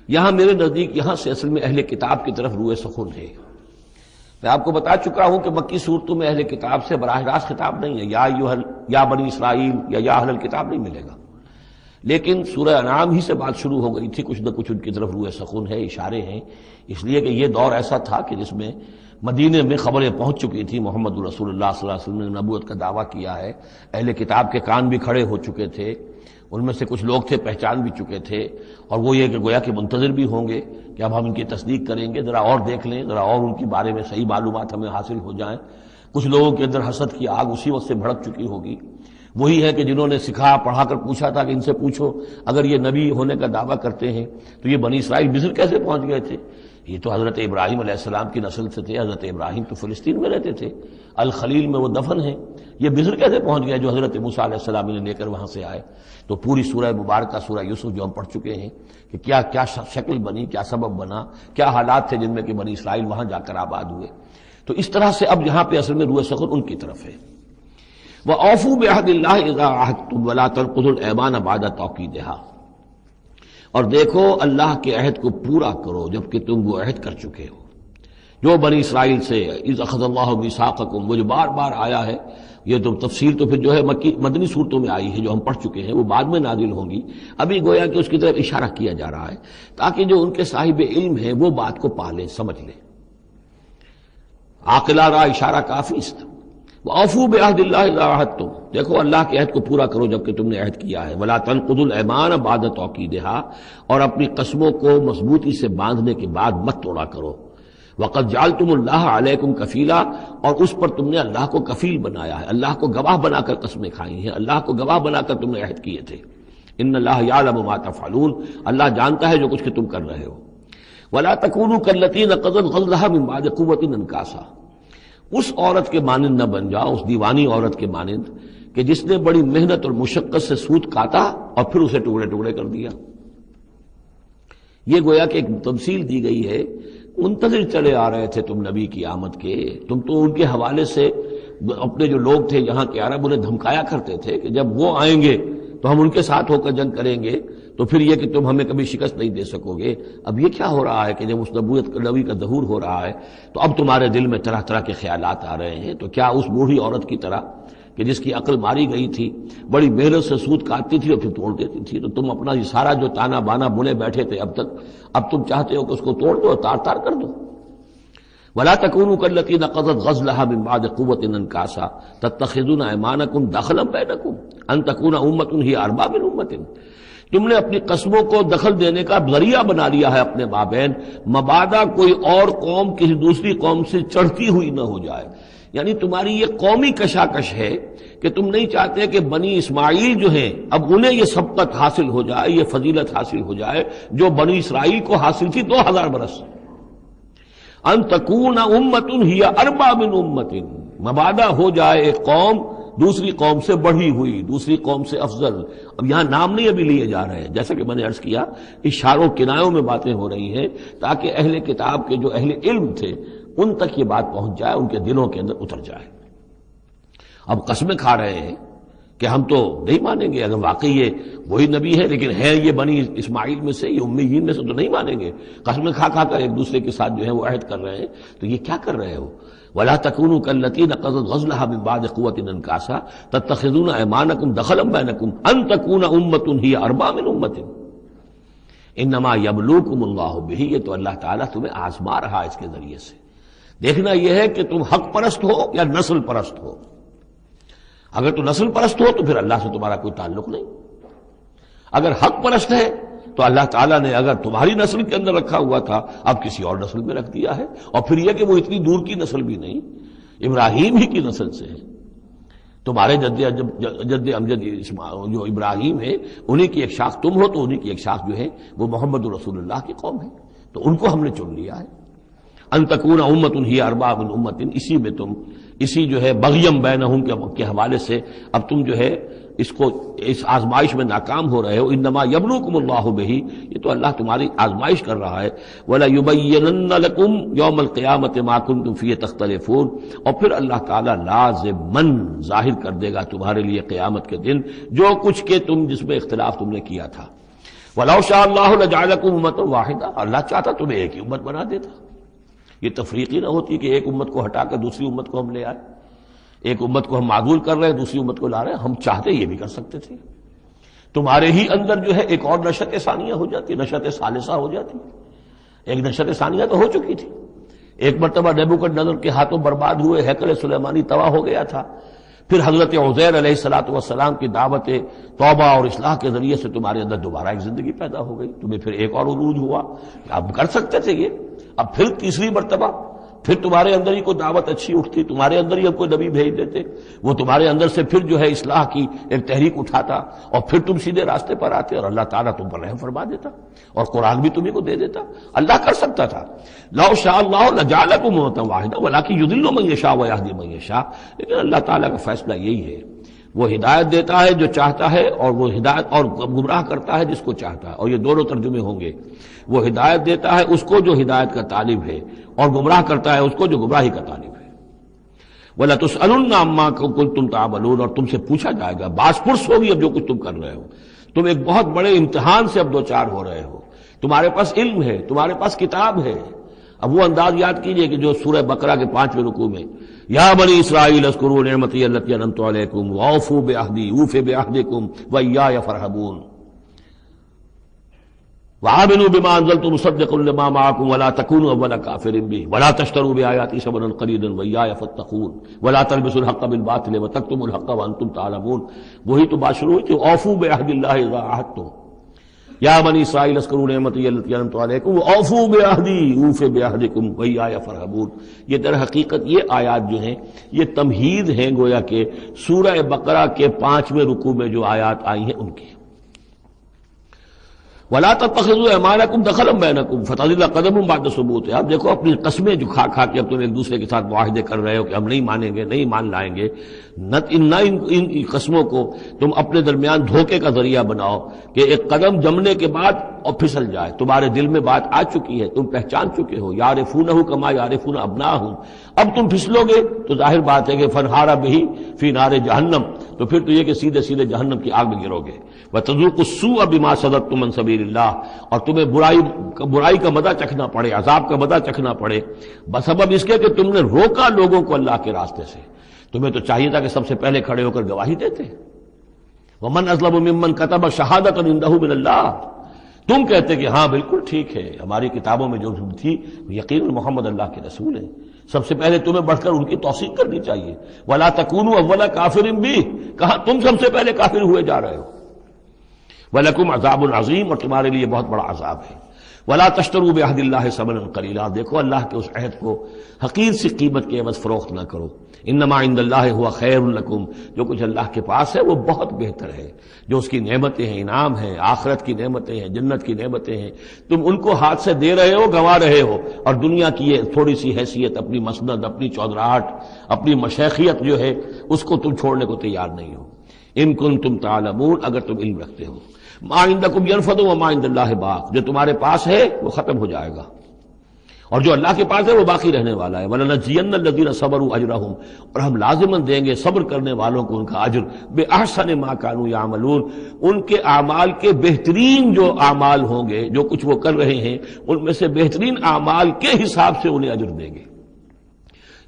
S1: یہاں میرے نزدیک یہاں سے اصل میں اہل کتاب کی طرف روئے سخن ہے. میں آپ کو بتا چکا ہوں کہ مکی صورتوں میں اہل کتاب سے براہ راست خطاب نہیں ہے، یا بنی اسرائیل یا اہل الکتاب نہیں ملے گا، لیکن سورہ انعام ہی سے بات شروع ہو گئی تھی، کچھ نہ کچھ ان کی طرف روئے سخن ہے، اشارے ہیں، اس لیے کہ یہ دور ایسا تھا کہ جس میں مدینے میں خبریں پہنچ چکی تھی، محمد رسول اللہ صلی اللہ علیہ وسلم نے نبوت کا دعویٰ کیا ہے، اہل کتاب کے کان بھی کھڑے ہو چکے تھے، ان میں سے کچھ لوگ تھے پہچان بھی چکے تھے، اور وہ یہ کہ گویا کہ منتظر بھی ہوں گے کہ اب ہم ان کی تصدیق کریں گے، ذرا اور دیکھ لیں، ذرا اور ان کے بارے میں صحیح معلومات ہمیں حاصل ہو جائیں. کچھ لوگوں کے اندر حسد کی آگ اسی وقت سے بھڑک چکی ہوگی، وہی ہے کہ جنہوں نے سکھا پڑھا کر پوچھا تھا کہ ان سے پوچھو اگر یہ نبی ہونے کا دعویٰ کرتے ہیں تو یہ بنی اسرائیل مصر کیسے پہنچ گئے تھے؟ یہ تو حضرت ابراہیم علیہ السلام کی نسل سے تھے، حضرت ابراہیم تو فلسطین میں رہتے تھے، الخلیل میں وہ دفن ہیں، یہ مصر کیسے پہنچ گئے جو حضرت موسیٰ علیہ السلام نے لے کر وہاں سے آئے؟ تو پوری سورہ مبارکہ سورہ یوسف جو ہم پڑھ چکے ہیں کہ کیا کیا شکل بنی، کیا سبب بنا، کیا حالات تھے جن میں کہ بنی اسرائیل وہاں جا کر آباد ہوئے. تو اس طرح سے اب یہاں پہ اصل میں روئے سخن ان کی طرف ہے. وَأَوْفُوا بِعَهْدِ اللَّهِ إِذَا عَاهَدتُّمْ وَلَا تَنقُضُوا الْأَيْمَانَ بَعْدَ تَوْكِيدِهَا، اور دیکھو اللہ کے عہد کو پورا کرو جبکہ تم وہ عہد کر چکے ہو. جو بنی اسرائیل سے اذ اخذ اللہ میثاقکم، وہ جو بار بار آیا ہے، یہ تو تفصیل تو پھر جو ہے مدنی صورتوں میں آئی ہے جو ہم پڑھ چکے ہیں، وہ بعد میں نازل ہوں گی. ابھی گویا کہ اس کی طرف اشارہ کیا جا رہا ہے تاکہ جو ان کے صاحب علم ہیں وہ بات کو پا لیں، سمجھ لیں. عاقلہ را اشارہ کافی است. وَأَوْفُوا بِعَهْدِ اللَّهِ إِذَا عَاهَدتُّمْ، دیکھو اللہ کے عہد کو پورا کرو جبکہ تم نے عہد کیا ہے. وَلَا تَنقُضُوا الْأَيْمَانَ بَعْدَ تَوْكِيدِهَا، اور اپنی قسموں کو مضبوطی سے باندھنے کے بعد مت توڑا کرو. وَقَدْ جَعَلْتُمُ اللَّهَ عَلَيْكُمْ كَفِيلًا، اور اس پر تم نے اللہ کو کفیل بنایا ہے، اللہ کو گواہ بنا کر قسمیں کھائی ہیں، اللہ کو گواہ بنا کر تم نے عہد کیے تھے. إِنَّ اللَّهَ يَعْلَمُ مَا تَفْعَلُونَ، اللہ جانتا ہے جو کچھ کہ تم کر رہے ہو. وَلَا تَكُونُوا كَالَّتِي نَقَضَتْ غَزْلَهَا مِن بَعْدِ قُوَّةٍ أَنْكَاثًا، اس عورت کے مانند نہ بن جاؤ، اس دیوانی عورت کے مانند کہ جس نے بڑی محنت اور مشقت سے سوت کاٹا اور پھر اسے ٹکڑے ٹکڑے کر دیا. یہ گویا کہ ایک تمثیل دی گئی ہے، منتظر چلے آ رہے تھے تم نبی کی آمد کے، تم تو ان کے حوالے سے اپنے جو لوگ تھے یہاں کے عرب انہیں دھمکایا کرتے تھے کہ جب وہ آئیں گے تو ہم ان کے ساتھ ہو کر جنگ کریں گے، تو پھر یہ کہ تم ہمیں کبھی شکست نہیں دے سکو گے. اب یہ کیا ہو رہا ہے کہ جب اس نبی کا ظہور ہو رہا ہے تو اب تمہارے دل میں طرح طرح کے خیالات آ رہے ہیں. تو کیا اس بوڑھی عورت کی طرح کہ جس کی عقل ماری گئی تھی، بڑی محنت سے سوت کاٹتی تھی اور پھر توڑ دیتی تھی، تو تم اپنا یہ سارا جو تانا بانا بنے بیٹھے تھے اب تک، اب تم چاہتے ہو کہ اس کو توڑ دو، تار تار کر دو. وَلَا تَكُونُوا كَالَّتِي نَقَضَتْ غَزْلَهَا مِن بَعْدِ قُوَّةٍ أَنْكَاثًا تَتَّخِذُونَ أَيْمَانَكُمْ دَخْلًا بَيْنَكُمْ أَن تَكُونَ أُمَّةٌ هِيَ أَرْبَىٰ مِنْ أُمَّةٍ، تم نے اپنی قسموں کو دخل دینے کا ذریعہ بنا لیا ہے اپنے مابین، مبادا کوئی اور قوم کسی دوسری قوم سے چڑھتی ہوئی نہ ہو جائے. یعنی تمہاری یہ قومی کشاکش ہے کہ تم نہیں چاہتے کہ بنی اسماعیل جو ہیں اب انہیں یہ سبقت حاصل ہو جائے، یہ فضیلت حاصل ہو جائے جو بنی اسرائیل کو حاصل تھی 2000 برس. ان تکون امۃ ہی اربع من امۃ، مبادا ہو جائے ایک قوم دوسری قوم سے بڑھی ہوئی، دوسری قوم سے افضل. اب یہاں نام نہیں ابھی لیے جا رہے ہیں، جیسا کہ میں نے عرض کیا اشاروں کنایوں میں باتیں ہو رہی ہیں تاکہ اہل کتاب کے جو اہل علم تھے ان تک یہ بات پہنچ جائے، ان کے دلوں کے اندر اتر جائے. اب قسمیں کھا رہے ہیں کہ ہم تو نہیں مانیں گے، اگر واقعی یہ وہی نبی ہے لیکن ہے یہ بنی اسماعیل میں سے، یہ امیین میں سے، تو نہیں مانیں گے. قسمیں کھا کھا کر ایک دوسرے کے ساتھ جو ہے وہ عہد کر رہے ہیں. تو یہ کیا کر رہے ہو؟ وَلَا تَكُونُوا كَالَّتِي نَقَضَتْ غَزْلَهَا مِن بَعْدِ قُوَّةٍ أَنْكَاثًا تَتَّخِذُونَ أَيْمَانَكُمْ دَخْلًا بَيْنَكُمْ أَن تَكُونَ أُمَّةٌ هِيَ أَرْبَىٰ مِنْ أُمَّةٍ إِنَّمَا يَبْلُوكُمُ اللَّهُ بِهِ، یہ تو اللہ تعالیٰ تمہیں آزما رہا ہے اس کے ذریعے سے. دیکھنا یہ ہے کہ تم حق پرست ہو یا نسل پرست ہو. اگر تو نسل پرست ہو تو پھر اللہ سے تمہارا کوئی تعلق نہیں. اگر حق پرست ہے تو اللہ تعالیٰ نے اگر تمہاری نسل کے اندر رکھا ہوا تھا اب کسی اور نسل میں رکھ دیا ہے. اور پھر یہ کہ وہ اتنی دور کی نسل بھی نہیں، ابراہیم ہی کی نسل سے ہے. تمہارے جد امجد جو ابراہیم ہے انہی کی ایک شاخ تم ہو، تو انہی کی ایک شاخ جو ہے وہ محمد رسول اللہ کی قوم ہے، تو ان کو ہم نے چن لیا ہے۔ ان تکون امۃ ہی اربا من امۃ، اسی میں تم اسی جو ہے بغیم بینہم کے حوالے سے اب تم جو ہے اس آزمائش میں ناکام ہو رہے ہو۔ انما یبلوکم اللہ بہ، یہ تو اللہ تمہاری آزمائش کر رہا ہے۔ ولا یبینن لکم یوم القیامۃ ما کنتم فیہ تختلفون، اور پھر اللہ تعالیٰ لازماً ظاہر کر دے گا تمہارے لیے قیامت کے دن جو کچھ کہ تم جس میں اختلاف تم نے کیا تھا۔ ولو شاء اللہ لجعلکم امۃ واحدہ، اللہ چاہتا تمہیں ایک ہی امت بنا دیتا، یہ تفریقی نہ ہوتی کہ ایک امت کو ہٹا کر دوسری امت کو ہم لے آئے، ایک امت کو ہم معزول کر رہے ہیں دوسری امت کو لا رہے ہیں، ہم چاہتے یہ بھی کر سکتے تھے۔ تمہارے ہی اندر جو ہے ایک اور نشأت ثانیہ ہو جاتی، نشأت ثالثہ ہو جاتی، ایک نشأت ثانیہ تو ہو چکی تھی۔ ایک مرتبہ نیبوکڈنیزر کے ہاتھوں برباد ہوئے ہیکل سلیمانی تباہ ہو گیا تھا، پھر حضرت عزیر علیہ السلام کی دعوت توبہ اور اصلاح کے ذریعے سے تمہارے اندر دوبارہ ایک زندگی پیدا ہو گئی، تمہیں پھر ایک اور عروج ہوا، اب کر سکتے تھے یہ، اب پھر تیسری مرتبہ پھر تمہارے اندر ہی کوئی دعوت اچھی اٹھتی، تمہارے اندر ہی ہم کوئی نبی بھیج دیتے، وہ تمہارے اندر سے پھر جو ہے اصلاح کی ایک تحریک اٹھاتا، اور پھر تم سیدھے راستے پر آتے، اور اللہ تعالیٰ تم پر رحم فرما دیتا اور قرآن بھی تمہیں کو دے دیتا۔ اللہ کر سکتا تھا۔ لو شاء اللہ لجعلکم امۃ واحدہ ولکن یضل من یشاء ویہدی من یشاء، لیکن اللہ تعالیٰ کا فیصلہ یہی ہے، وہ ہدایت دیتا ہے جو چاہتا ہے، اور وہ ہدایت اور گمراہ کرتا ہے جس کو چاہتا ہے، اور یہ دونوں ترجمے ہوں گے، وہ ہدایت دیتا ہے اس کو جو ہدایت کا طالب ہے، اور گمراہ کرتا ہے اس کو جو گمراہی کا طالب ہے۔ وَلَتُسْأَلُنَّ عَمَّا كُنتُمْ تَعْمَلُونَ، اور تم سے پوچھا جائے گا، باز پرس ہوگی اب جو کچھ تم کر رہے ہو، تم ایک بہت بڑے امتحان سے اب دوچار ہو رہے ہو، تمہارے پاس علم ہے، تمہارے پاس کتاب ہے۔ اب وہ انداز یاد کیجئے کہ جو سورہ بقرہ کے 5ویں رکوع میں یا بنی اسرائیل اذکروا نعمتی التی انعمت علیکم واوفوا بعہدی اوف بعہدکم وایای فارہبون وآمنوا بما انزلت مصدقا لما معکم ولا تکونوا اول کافر بہ ولا تشتروا بآیاتی ثمنا قلیلا وایای فاتقون ولا تلبسوا الحق بالباطل وتکتموا الحق وانتم تعلمون۔ وہی تو بات شروع ہوئی تھی، اوفوا بعہد اللہ اذا عاہدتم، یا بنی اسرائیل اذکروا نعمتی التی انعمت علیکم واوفوا بعہدی اوف بعہدکم وایای فارہبون۔ یہ در حقیقت یہ آیات جو ہیں یہ تمہید ہیں گویا کہ سورہ بقرہ کے 5ویں رکوع میں جو آیات آئی ہیں ان کی۔ وَلَا تَتَّخِذُوا أَيْمَانَكُمْ دَخَلًا بَيْنَكُمْ فَتَزِلَّ قَدَمٌ بَعْدَ ثُبُوتِهَا۔ اب دیکھو اپنی قسمیں جو کھا کھا کے اب تم ایک دوسرے کے ساتھ معاہدے کر رہے ہو کہ ہم نہیں مانیں گے، نہیں مان لائیں گے، نہ ان قسموں کو تم اپنے درمیان دھوکے کا ذریعہ بناؤ کہ ایک قدم جمنے کے بعد اور پھسل جائے، تمہارے دل میں بات آ چکی ہے، تم پہچان چکے ہو، یعرفونہ کما یعرفون ابناہم، اب تم پھسلو گے تو ظاہر بات ہے کہ فنہارا بہ فی نار جہنم، تو پھر تو یہ کہ سیدھے سیدھے جہنم کی آگ میں گرو گے۔ وَتَذُوقُوا السُّوءَ بِمَا صَدَدتُّم عَن سَبِيلِ اللَّهِ، اور تمہیں برائی کا مزہ چکھنا پڑے، عذاب کا مزہ چکھنا پڑے بسبب اس کے کہ تم نے روکا لوگوں کو اللہ کے راستے سے۔ تمہیں تو چاہیے تھا کہ سب سے پہلے کھڑے ہو کر گواہی دیتے۔ وَمَنْ أَظْلَمُ مِمَّنْ كَتَبَ شَهَادَةً عِندَهُ مِنَ اللَّهِ، تم کہتے کہ ہاں بالکل ٹھیک ہے، ہماری کتابوں میں جو تھی یقین محمد اللہ کے رسول ہیں، سب سے پہلے تمہیں بڑھ کر ان کی توثیق کرنی چاہیے۔ وَلَا تَكُونُوا أَوَّلَ كَافِرٍ بِهِ، کہاں تم سب سے پہلے کافر ہوئے جا رہے ہو۔ وَلَكُمْ عَذَابٌ عَظِيمٌ، اور تمہارے لیے بہت بڑا عذاب ہے۔ وَلَا تَشْتَرُوا بِعَهْدِ اللَّهِ ثَمَنًا قَلِيلًا، دیکھو اللہ کے اس عہد کو حقیر سی قیمت کے عوض فروخت نہ کرو۔ انما عند اللہ هو خیر لکم، جو کچھ اللہ کے پاس ہے وہ بہت بہتر ہے، جو اس کی نعمتیں ہیں، انعام ہیں، آخرت کی نعمتیں ہیں، جنت کی نعمتیں ہیں، تم ان کو ہاتھ سے دے رہے ہو، گنوا رہے ہو، اور دنیا کی یہ تھوڑی سی حیثیت، اپنی مسند، اپنی چودراہٹ، اپنی مشیخیت جو ہے اس کو تم چھوڑنے کو تیار نہیں ہو۔ ان کنتم تعلمون، اگر تم علم رکھتے ہو۔ ما عندکم ینفد وما عند اللہ باق، جو تمہارے پاس ہے وہ ختم ہو جائے گا، اور جو اللہ کے پاس ہے وہ باقی رہنے والا ہے۔ وَلَنَجْزِيَنَّ الَّذِينَ صَبَرُوا أَجْرَهُمْ، اور ہم لازماً دیں گے صبر کرنے والوں کو ان کا اجر، بِأَحْسَنِ مَا كَانُوا يَعْمَلُونَ، ان کے اعمال کے بہترین جو اعمال ہوں گے، جو کچھ وہ کر رہے ہیں ان میں سے بہترین اعمال کے حساب سے انہیں اجر دیں گے۔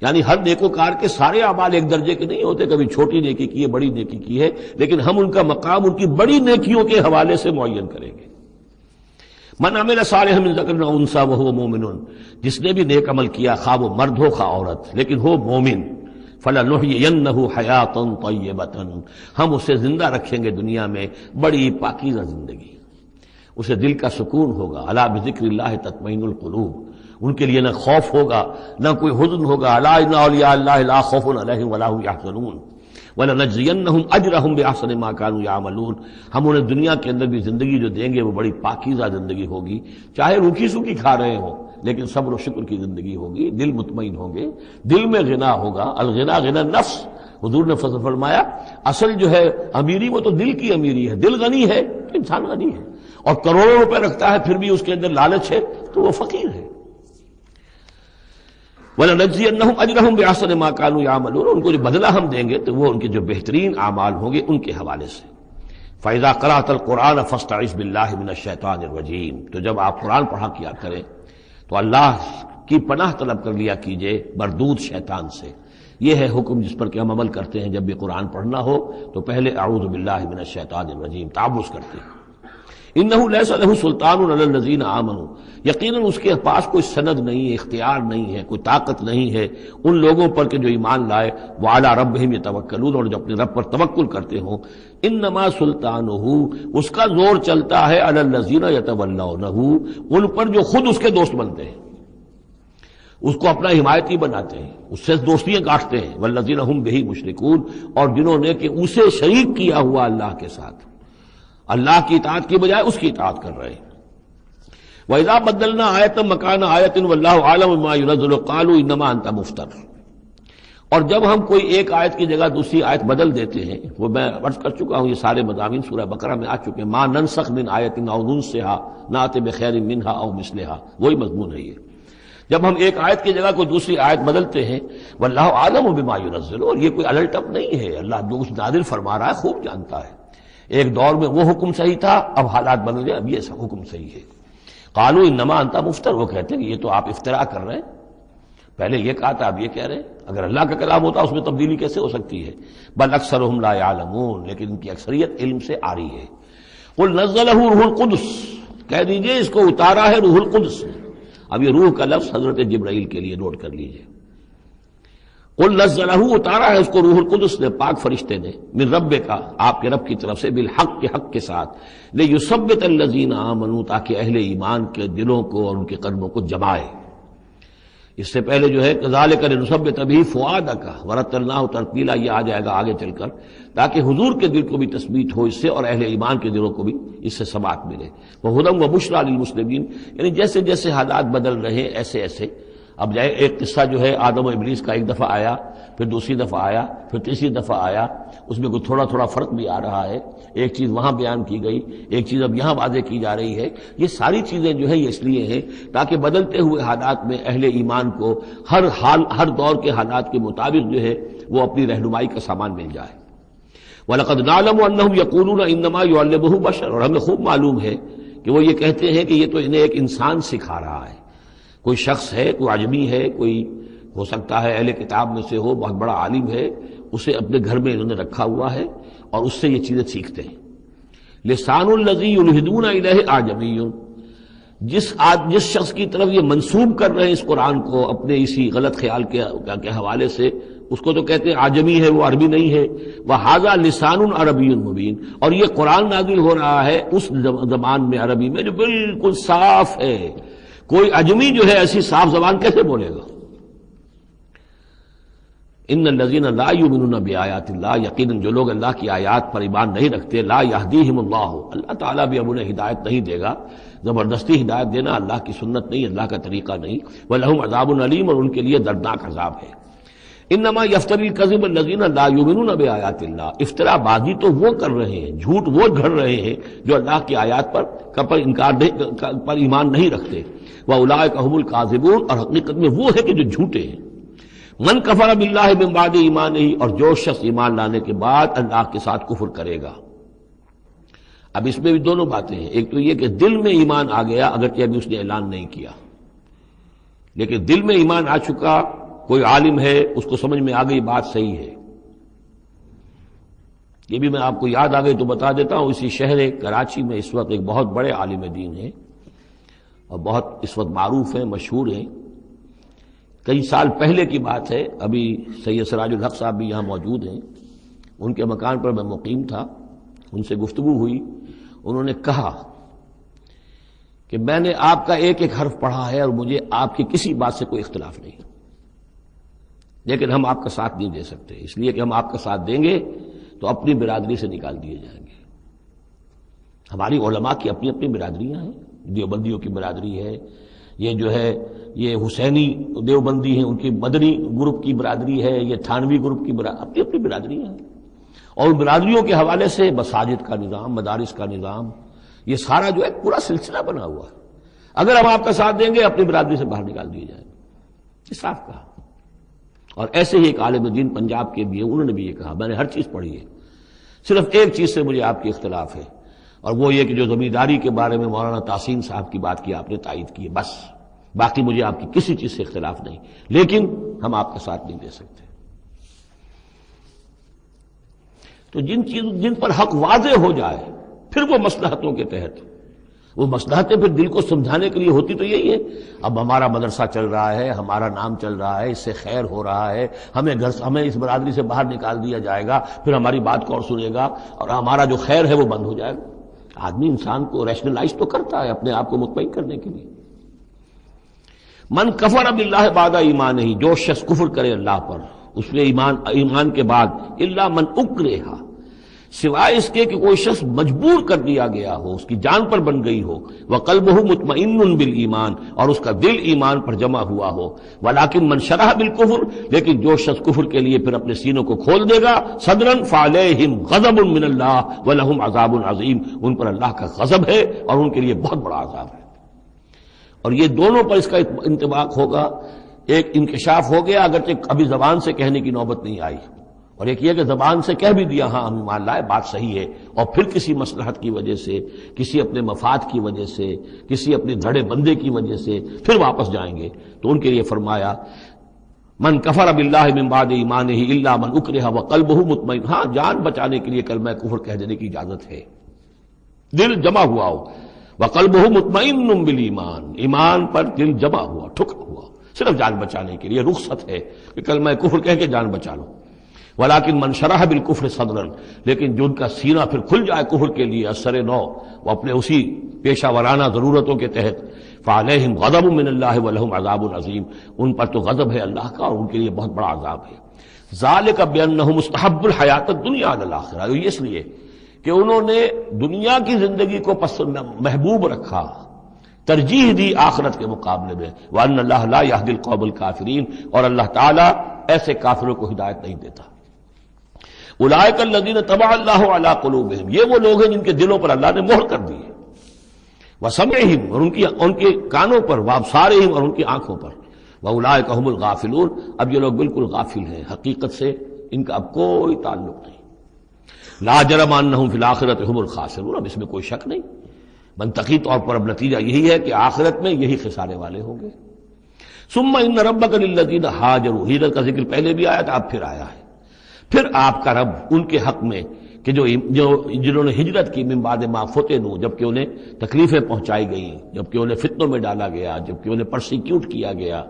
S1: یعنی ہر نیکوکار کے سارے اعمال ایک درجے کے نہیں ہوتے، کبھی چھوٹی نیکی کی ہے، بڑی نیکی کی ہے، لیکن ہم ان کا مقام ان کی بڑی نیکیوں کے حوالے سے معین کریں گے۔ من عمل صالحا من ذکر او انثى وهو مؤمن، جس نے بھی نیک عمل کیا، خواہ وہ مرد ہو خواہ عورت، لیکن ہو مومن، فلنحيينه حیاتا طیبۃ، ہم اسے زندہ رکھیں گے دنیا میں بڑی پاکیزہ زندگی، اسے دل کا سکون ہوگا۔ الا بذکر اللہ تطمئن القلوب، ان کے لیے نہ خوف ہوگا نہ کوئی حزن ہوگا۔ الا ان اولیاء اللہ لا خوف علیہم ولا هم يحزنون، وَلَنَجْزِيَنَّهُمْ أَجْرَهُمْ بِأَحْسَنِ مَا كَانُوا يَعْمَلُونَ، ہم انہیں دنیا کے اندر بھی زندگی جو دیں گے وہ بڑی پاکیزہ زندگی ہوگی، چاہے روکھی سوکھی کھا رہے ہوں لیکن صبر و شکر کی زندگی ہوگی، دل مطمئن ہوں گے، دل میں غنا ہوگا، الغنا غنا نفس۔ حضور نے فرمایا اصل جو ہے امیری وہ تو دل کی امیری ہے، دل غنی ہے تو انسان غنی ہے، اور کروڑوں روپے رکھتا ہے پھر بھی اس کے اندر لالچ ہے تو وہ فقیر ہے۔ وَلَنَجْزِيَنَّهُمْ أَجْرَهُمْ بِأَحْسَنِ مَا كَانُوا يَعْمَلُونَ، ان کو جو بدلہ ہم دیں گے تو وہ ان کے جو بہترین اعمال ہوں گے ان کے حوالے سے۔ فَإِذَا قَرَأْتَ الْقُرْآنَ فَاسْتَعِذْ بِاللَّهِ مِنَ الشَّيْطَانِ الرَّجِيمِ، تو جب آپ قرآن پڑھا کیا کریں تو اللہ کی پناہ طلب کر لیا کیجئے مردود شیطان سے۔ یہ ہے حکم جس پر کہ ہم عمل کرتے ہیں، جب بھی قرآن پڑھنا ہو تو پہلے اعوذ باللہ من الشیطان الرجیم تعوذ کرتے ہیں۔ انہ لیس لہ سلطان علی الذین آمنوا، یقیناً اس کے پاس کوئی سند نہیں ہے، اختیار نہیں ہے، کوئی طاقت نہیں ہے ان لوگوں پر کہ جو ایمان لائے، وعلی ربہم یتوکلون، اور جو اپنے رب پر توکل کرتے ہوں۔ انما سلطانہ، اس کا زور چلتا ہے علی الذین یتولونہ، ان پر جو خود اس کے دوست بنتے ہیں، اس کو اپنا حمایتی بناتے ہیں، اس سے دوستیاں گاٹھتے ہیں، والذین ہم بہ مشرکون، اور جنہوں نے کہ اسے شریک کیا ہوا اللہ کے ساتھ، اللہ کی اطاعت کی بجائے اس کی اطاعت کر رہے ہیں۔ وَإِذَا بَدَّلْنَا آیَةً مَكَانَ آیَةٍ وَاللَّهُ أَعْلَمُ بِمَا يُنَزِّلُ قَالُوا إِنَّمَا أَنْتَ مُفْتَرٍ، اور جب ہم کوئی ایک آیت کی جگہ دوسری آیت بدل دیتے ہیں، وہ میں عرض کر چکا ہوں، یہ سارے مضامین سورہ بقرہ میں آ چکے ہیں، مَا نَنسَخْ مِنْ آیَةٍ أَوْ نُنسِهَا نَأْتِ بِخَيْرٍ مِنْهَا أَوْ مِثْلِهَا، وہی مضمون ہے یہ۔ جب ہم ایک آیت کی جگہ کوئی دوسری آیت بدلتے ہیں، واللہ عالم بما ينزل، اور یہ کوئی الٹ اپ نہیں ہے، اللہ جو کچھ نازل فرما رہا ہے خوب جانتا ہے۔ ایک دور میں وہ حکم صحیح تھا، اب حالات بدل گئے، اب یہ حکم صحیح ہے۔ قالوا انما انت مفتر، وہ کہتے ہیں یہ تو آپ افتراء کر رہے ہیں، پہلے یہ کہا تھا اب یہ کہہ رہے ہیں، اگر اللہ کا کلام ہوتا اس میں تبدیلی کیسے ہو سکتی ہے؟ بل اکثرهم لا يعلمون، لیکن ان کی اکثریت علم سے آ رہی ہے۔ قل نزلہ روح القدس، کہہ دیجئے اس کو اتارا ہے روح القدس نے۔ اب یہ روح کا لفظ حضرت جبرائیل کے لیے نوٹ کر لیجئے۔ قل نزلہ، اتارا ہے اس کو روح القدس نے، پاک فرشتے نے، من رب کا، آپ کے رب کی طرف سے، بالحق، کے حق کے ساتھ، لیثبت الذین آمنوا، تاکہ اہل ایمان کے دلوں کو اور ان کے قلبوں کو جمائے۔ اس سے پہلے جو ہے کذالک لنثبت بہ فؤادک ورتلناہ ترتیلا، یہ آ جائے گا آگے چل کر، تاکہ حضور کے دل کو بھی تثبیت ہو اس سے، اور اہل ایمان کے دلوں کو بھی اس سے ثبات ملے۔ وہدی وبشریٰ للمسلمین، یعنی جیسے جیسے حالات بدل رہے ایسے ایسے، اب جائے ایک قصہ جو ہے آدم و ابلیس کا ایک دفعہ آیا، پھر دوسری دفعہ آیا، پھر تیسری دفعہ آیا، اس میں کوئی تھوڑا تھوڑا فرق بھی آ رہا ہے، ایک چیز وہاں بیان کی گئی، ایک چیز اب یہاں واضح کی جا رہی ہے۔ یہ ساری چیزیں جو ہے یہ اس لیے ہیں تاکہ بدلتے ہوئے حالات میں اہل ایمان کو ہر حال، ہر دور کے حالات کے مطابق جو ہے وہ اپنی رہنمائی کا سامان مل جائے۔ وَلَقَدْ نَعْلَمُ أَنَّهُمْ يَقُولُونَ إِنَّمَا يُعَلِّمُهُ بَشَرٌ، اور ہمیں خوب معلوم ہے کہ وہ یہ کہتے ہیں کہ یہ تو انہیں ایک انسان سکھا رہا ہے، کوئی شخص ہے، کوئی عجمی ہے، کوئی ہو سکتا ہے اہل کتاب میں سے ہو، بہت بڑا عالم ہے، اسے اپنے گھر میں انہوں نے رکھا ہوا ہے اور اس سے یہ چیزیں سیکھتے ہیں۔ لسان الذی یلحدون الیہ اعجمی، جس شخص کی طرف یہ منسوب کر رہے ہیں اس قرآن کو اپنے اسی غلط خیال کے حوالے سے، اس کو تو کہتے ہیں عجمی ہے، وہ عربی نہیں ہے۔ وہذا لسان عربی مبین، اور یہ قرآن نازل ہو رہا ہے اس زبان میں، عربی میں، جو بالکل صاف ہے۔ کوئی عجمی جو ہے ایسی صاف زبان کیسے بولے گا؟ ان الذین لا یؤمنون بآیات اللہ، یقیناً جو لوگ اللہ کی آیات پر ایمان نہیں رکھتے، لا یہدیہم اللہ، اللہ تعالیٰ بھی اب انہیں ہدایت نہیں دے گا، زبردستی ہدایت دینا اللہ کی سنت نہیں، اللہ کا طریقہ نہیں۔ وَلَهُمْ عَذَابٌ عَلِيمٌ، اور ان کے لیے دردناک عذاب ہے۔ انما یفتری الکذب الذین لا یؤمنون بآیات اللہ، افطرا بازی تو وہ کر رہے ہیں، جھوٹ وہ گھڑ رہے ہیں جو اللہ کی آیات پر ایمان نہیں رکھتے۔ وَأُولَٰئِکَ هُمُ الْكَاذِبُونَ، اور حقیقت میں وہ ہے کہ جو جھوٹے ہیں۔ من کفر باللہ من بعد ایمانہ، اور جو شخص ایمان لانے کے بعد اللہ کے ساتھ کفر کرے گا۔ اب اس میں بھی دونوں باتیں ہیں، ایک تو یہ کہ دل میں ایمان آ گیا اگرچہ ابھی اس نے اعلان نہیں کیا، لیکن دل میں ایمان آ چکا، کوئی عالم ہے اس کو سمجھ میں آ گئی بات صحیح ہے۔ یہ بھی میں آپ کو یاد آ گئی تو بتا دیتا ہوں، اسی شہر کراچی میں اس وقت ایک بہت بڑے عالم دین ہیں اور بہت اس وقت معروف ہیں، مشہور ہیں۔ کئی سال پہلے کی بات ہے، ابھی سید سراج الحق صاحب بھی یہاں موجود ہیں، ان کے مکان پر میں مقیم تھا، ان سے گفتگو ہوئی، انہوں نے کہا کہ میں نے آپ کا ایک ایک حرف پڑھا ہے اور مجھے آپ کی کسی بات سے کوئی اختلاف نہیں، لیکن ہم آپ کا ساتھ نہیں دے سکتے، اس لیے کہ ہم آپ کا ساتھ دیں گے تو اپنی برادری سے نکال دیے جائیں گے۔ ہماری علماء کی اپنی اپنی برادریاں ہیں، دیوبندیوں کی برادری ہے، یہ جو ہے یہ حسینی دیوبندی ہیں، ان کی مدنی گروپ کی برادری ہے، یہ تھانوی گروپ کی اپنی اپنی برادریاں ہیں، اور برادریوں کے حوالے سے مساجد کا نظام، مدارس کا نظام، یہ سارا جو ہے پورا سلسلہ بنا ہوا ہے۔ اگر ہم آپ کا ساتھ دیں گے اپنی برادری سے باہر نکال دیے جائیں گے، یہ صاف کہا۔ اور ایسے ہی ایک عالم دین پنجاب کے بھی ہیں، انہوں نے بھی یہ کہا، میں نے ہر چیز پڑھی ہے، صرف ایک چیز سے مجھے آپ کی اختلاف ہے، اور وہ یہ کہ جو زمینداری کے بارے میں مولانا تحسین صاحب کی بات کی آپ نے تائید کی ہے، بس باقی مجھے آپ کی کسی چیز سے اختلاف نہیں، لیکن ہم آپ کا ساتھ نہیں دے سکتے۔ تو جن پر حق واضح ہو جائے پھر وہ مصلحتوں کے تحت، وہ مصلحتیں پھر دل کو سمجھانے کے لیے ہوتی تو یہی ہے، اب ہمارا مدرسہ چل رہا ہے، ہمارا نام چل رہا ہے، اس سے خیر ہو رہا ہے، ہمیں اس برادری سے باہر نکال دیا جائے گا، پھر ہماری بات کون سنے گا، اور ہمارا جو خیر ہے وہ بند ہو جائے گا۔ آدمی انسان کو ریشنلائز تو کرتا ہے اپنے آپ کو مطمئن کرنے کے لیے۔ من کفر باللہ بعد ایمانہ، جو شخص کفر کرے اللہ پر اس نے ایمان کے بعد، الا من اکرہ، سوائے اس کے کہ کوئی شخص مجبور کر دیا گیا ہو، اس کی جان پر بن گئی ہو، وقلبہ مطمئن بالایمان، اور اس کا دل ایمان پر جمع ہوا ہو، ولکن من شرح بالکفر، لیکن جو شخص کفر کے لیے پھر اپنے سینوں کو کھول دے گا، صدرا فعلیہم غضب من اللہ ولہم عذاب عظیم، ان پر اللہ کا غضب ہے اور ان کے لیے بہت بڑا عذاب ہے۔ اور یہ دونوں پر اس کا انطباق ہوگا، ایک انکشاف ہو گیا اگرچہ ابھی زبان سے کہنے کی نوبت نہیں آئی، اور ایک یہ کہ زبان سے کہہ بھی دیا ہاں ہم ایمان لائے، بات صحیح ہے، اور پھر کسی مصلحت کی وجہ سے، کسی اپنے مفاد کی وجہ سے، کسی اپنے دھڑے بندے کی وجہ سے پھر واپس جائیں گے، تو ان کے لیے فرمایا من کفر باللہ من بعد ایمانہ الا من اکرہ وقلبہ مطمئن، ہاں جان بچانے کے لیے کلمہ کفر کہہ دینے کی اجازت ہے، دل جمع ہوا ہو، وقلبہ مطمئن بالایمان، ایمان پر دل جمع ہوا، ٹھکا ہوا، صرف جان بچانے کے لیے رخصت ہے کہ کلمہ کفر کہہ کے جان بچا لو۔ ولیکن من شرح بالکفر صدرا، لیکن جو ان کا سینہ پھر کھل جائے کفر کے لیے اثر نو، وہ اپنے اسی پیشہ ورانہ ضرورتوں کے تحت، فعلیہم غضب من اللہ ولہم عذاب عظیم، ان پر تو غضب ہے اللہ کا اور ان کے لیے بہت بڑا عذاب ہے۔ ذالک بانہم مستحب الحیات الدنیا علی الاخرہ، یہ اس لیے کہ انہوں نے دنیا کی زندگی کو محبوب رکھا، ترجیح دی آخرت کے مقابلے میں، وان اللہ لا یہدی القوم الکافرین، اور اللہ تعالیٰ ایسے کافروں کو ہدایت نہیں دیتا۔ اولئک الذین طبع اللہ علی قلوبہم، یہ وہ لوگ ہیں جن کے دلوں پر اللہ نے مہر کر دی ہے، وسمعہم، اور ان کے کانوں پر، وابصارہم، اور ان کی آنکھوں پر، واولئک هم الغافلون، اب یہ لوگ بالکل غافل ہیں، حقیقت سے ان کا اب کوئی تعلق نہیں۔ لا جرم انہم فی الآخرۃ هم الخاسرون، اب اس میں کوئی شک نہیں، منطقی طور پر اب نتیجہ یہی ہے کہ آخرت میں یہی خسارے والے ہوں گے۔ ثم ان ربک للذین ہاجروا، ہجرت کا ذکر پہلے بھی آیا تھا، اب پھر آیا ہے، پھر آپ کا رب ان کے حق میں کہ جنہوں نے ہجرت کی من بعد ما فتنوا، جبکہ انہیں تکلیفیں پہنچائی گئیں، جبکہ انہیں فتنوں میں ڈالا گیا، جبکہ انہیں پرسیکیوٹ کیا گیا،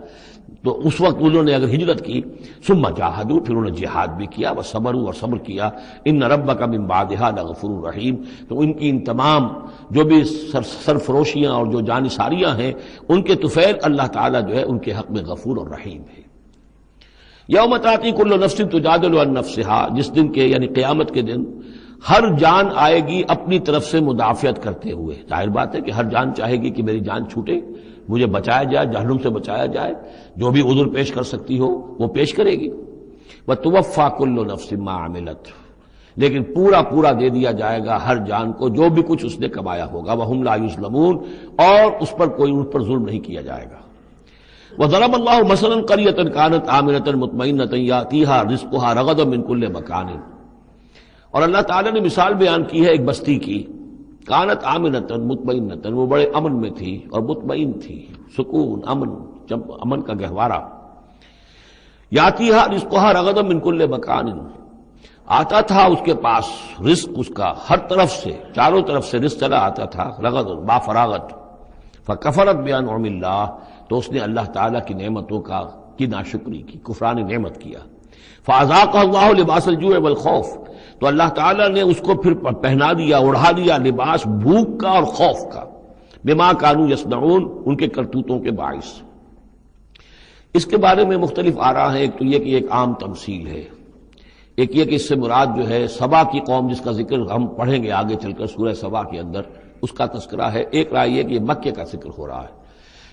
S1: تو اس وقت انہوں نے اگر ہجرت کی، ثم جاہدوا، پھر انہوں نے جہاد بھی کیا، وصبروا، اور صبر کیا، ان ربک من بعدها لغفور رحیم، تو ان کی ان تمام جو بھی سرفروشیاں اور جو جانثاریاں ہیں ان کے طفیل اللہ تعالیٰ جو ہے ان کے حق میں غفور اور رحیم ہے۔ یوم تاتی کل نفس تجادل عن نفسها، جس دن کے یعنی قیامت کے دن ہر جان آئے گی اپنی طرف سے مدافعت کرتے ہوئے، ظاہر بات ہے کہ ہر جان چاہے گی کہ میری جان چھوٹے، مجھے بچایا جائے، جہنم سے بچایا جائے، جو بھی عذر پیش کر سکتی ہو وہ پیش کرے گی۔ وتوفى كل نفس ما عملت، لیکن پورا دے دیا جائے گا ہر جان کو جو بھی کچھ اس نے کمایا ہوگا، وهم لا يظلمون، اور اس پر کوئی ان پر ظلم نہیں کیا جائے گا۔ وضرب اللہ مثلا قریۃ کانت آمنۃ مطمئنۃ یاتیھا رزقھا رغدا من کل مکان، اور اللہ تعالیٰ نے مثال بیان کی ہے ایک بستی کی، کانت آمنۃ مطمئنۃ، وہ بڑے امن میں تھی اور مطمئن تھی، سکون، امن کا گہوارہ، یاتیھا رزقھا رغدا من کل مکان، آتا تھا اس کے پاس رزق اس کا ہر طرف سے، چاروں طرف سے رزق چلا آتا تھا، رغد با فراغت، فکفرت بانعم اللہ، تو اس نے اللہ تعالیٰ کی نعمتوں کی ناشکری کی، کفران نعمت کیا، فاذاقہ اللہ لباس الجوع والخوف، تو اللہ تعالیٰ نے اس کو پھر پہنا دیا، اڑھا دیا لباس بھوک کا اور خوف کا، بما کانوا یصنعون، ان کے کرتوتوں کے باعث۔ اس کے بارے میں مختلف آراء ہیں. ایک تو یہ کہ ایک عام تمثیل ہے، ایک یہ کہ اس سے مراد جو ہے سبا کی قوم جس کا ذکر ہم پڑھیں گے آگے چل کر سورہ سبا کے اندر، اس کا تذکرہ ہے. ایک رائے یہ کہ یہ مکے کا ذکر ہو رہا ہے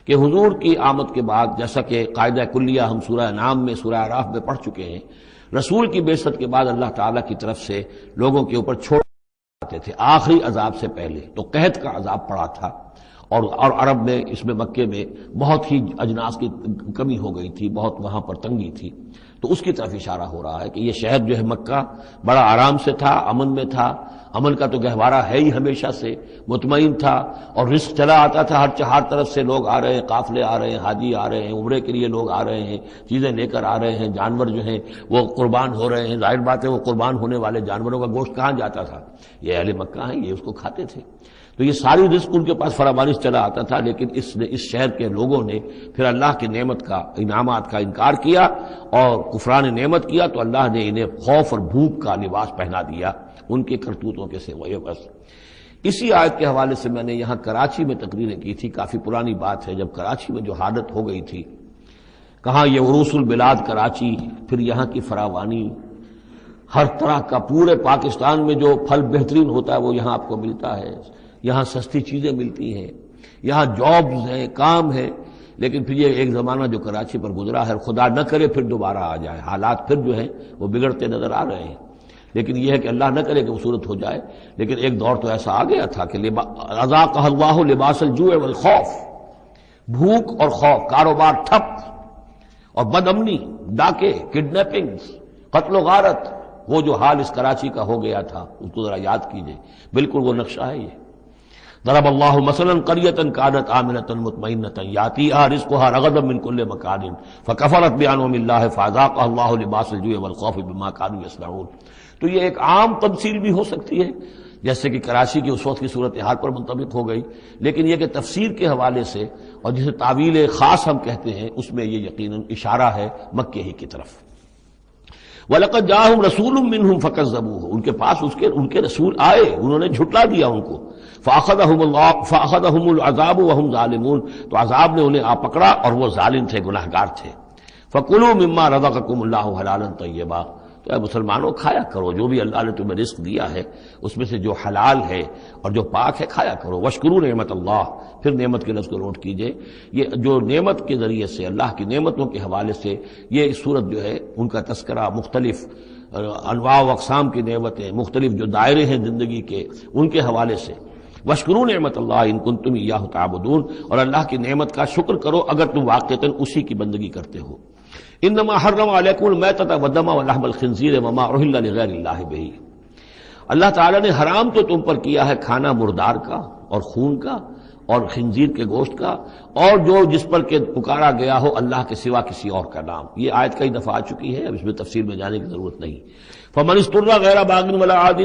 S1: کہ حضور کی آمد کے بعد، جیسا کہ قاعدہ کلیہ ہم سورہ انعام میں سورہ اعراف میں پڑھ چکے ہیں، رسول کی بعثت کے بعد اللہ تعالیٰ کی طرف سے لوگوں کے اوپر چھوڑ آتے تھے آخری عذاب سے پہلے. تو قحط کا عذاب پڑا تھا اور عرب میں اس میں مکے میں بہت ہی اجناس کی کمی ہو گئی تھی، بہت وہاں پر تنگی تھی. تو اس کی طرف اشارہ ہو رہا ہے کہ یہ شہر جو ہے مکہ بڑا آرام سے تھا، امن میں تھا. امن کا تو گہوارہ ہے ہی ہمیشہ سے، مطمئن تھا اور رزق چلا آتا تھا. ہر طرف سے لوگ آ رہے ہیں، قافلے آ رہے ہیں، حاجی آ رہے ہیں، عمرے کے لیے لوگ آ رہے ہیں، چیزیں لے کر آ رہے ہیں. جانور جو ہیں وہ قربان ہو رہے ہیں. ظاہر بات ہے وہ قربان ہونے والے جانوروں کا گوشت کہاں جاتا تھا؟ یہ اہل مکہ ہیں، یہ اس کو کھاتے تھے. تو یہ ساری رزق ان کے پاس فراوانی چلا آتا تھا. لیکن اس شہر کے لوگوں نے پھر اللہ کی نعمت کا، انعامات کا انکار کیا اور کفران نعمت کیا، تو اللہ نے انہیں خوف اور بھوک کا لباس پہنا دیا ان کے کرتوتوں کے سوائے. بس اسی آیت کے حوالے سے میں نے یہاں کراچی میں تقریریں کی تھی. کافی پرانی بات ہے، جب کراچی میں جو حالت ہو گئی تھی، کہاں یہ عروس البلاد کراچی، پھر یہاں کی فراوانی، ہر طرح کا پورے پاکستان میں جو پھل بہترین ہوتا ہے وہ یہاں آپ کو ملتا ہے. یہاں سستی چیزیں ملتی ہیں، یہاں جابز ہیں، کام ہے. لیکن پھر یہ ایک زمانہ جو کراچی پر گزرا ہے، خدا نہ کرے پھر دوبارہ آ جائے. حالات پھر جو ہیں وہ بگڑتے نظر آ رہے ہیں. لیکن یہ ہے کہ اللہ نہ کرے کہ وہ صورت ہو جائے. لیکن ایک دور تو ایسا آ گیا تھا کہ اذاقہ اللہ لباس الجوع والخوف، بھوک اور خوف، کاروبار ٹھپ اور بد امنی، ڈاکے، کڈنیپنگ، قتل و غارت. وہ جو حال اس کراچی کا ہو گیا تھا اس کو ذرا یاد کیجئے. بالکل وہ نقشہ ہے یہ. ضرب اللہ مثلا قریۃ کانت آمنۃ مطمئنۃ یاتیھا رزقھا رغدا من کل مکان فکفرت بانعم اللہ فاذاقھا اللہ لباس الجوع والخوف بما كانوا یصنعون. تو یہ ایک عام تمثیل بھی ہو سکتی ہے جیسے کہ کراچی کی اس وقت کی صورتحال پر منطبق ہو گئی. لیکن یہ کہ تفسیر کے حوالے سے اور جسے تعویل خاص ہم کہتے ہیں، اس میں یہ یقیناً اشارہ ہے مکے ہی کی طرف. وَلَقَدْ جَاءَهُمْ رَسُولٌ مِّنْهُمْ فَكَذَّبُوهُ، ان کے پاس ان کے رسول آئے، انہوں نے جھٹلا دیا ان کو. فَأَخَذَهُمُ الْعَذَابُ وَهُمْ ظَالِمُونَ، تو عذاب نے انہیں آ پکڑا اور وہ ظالم تھے، گناہگار تھے. فَكُلُوا مِمَّا رَزَقَكُمُ اللَّهُ حَلَالًا طَيِّبًا، تو اے مسلمانوں کھایا کرو جو بھی اللہ نے تمہیں رزق دیا ہے اس میں سے جو حلال ہے اور جو پاک ہے کھایا کرو. واشکروا نعمت اللہ، پھر نعمت کے لفظ کو نوٹ کیجئے. یہ جو نعمت کے ذریعے سے، اللہ کی نعمتوں کے حوالے سے یہ صورت جو ہے ان کا تذکرہ، مختلف انواع و اقسام کی نعمتیں، مختلف جو دائرے ہیں زندگی کے، ان کے حوالے سے. واشکروا نعمت اللہ ان کنتم ایاہ تعبدون، اور اللہ کی نعمت کا شکر کرو اگر تم واقعتاً اسی کی بندگی کرتے ہو. انما حرم علیکم المیتۃ والدم ولحم الخنزیر وما اہل لغیر اللہ بہ، اللہ تعالیٰ نے حرام تو تم پر کیا ہے کھانا مردار کا اور خون کا اور خنزیر کے گوشت کا، اور جو جس پر کہ پکارا گیا ہو اللہ کے سوا کسی اور کا نام. یہ آیت کئی دفعہ آ چکی ہے، اب اس میں تفصیل میں جانے کی ضرورت نہیں. فمن اضطر غیر باغ ولا عاد،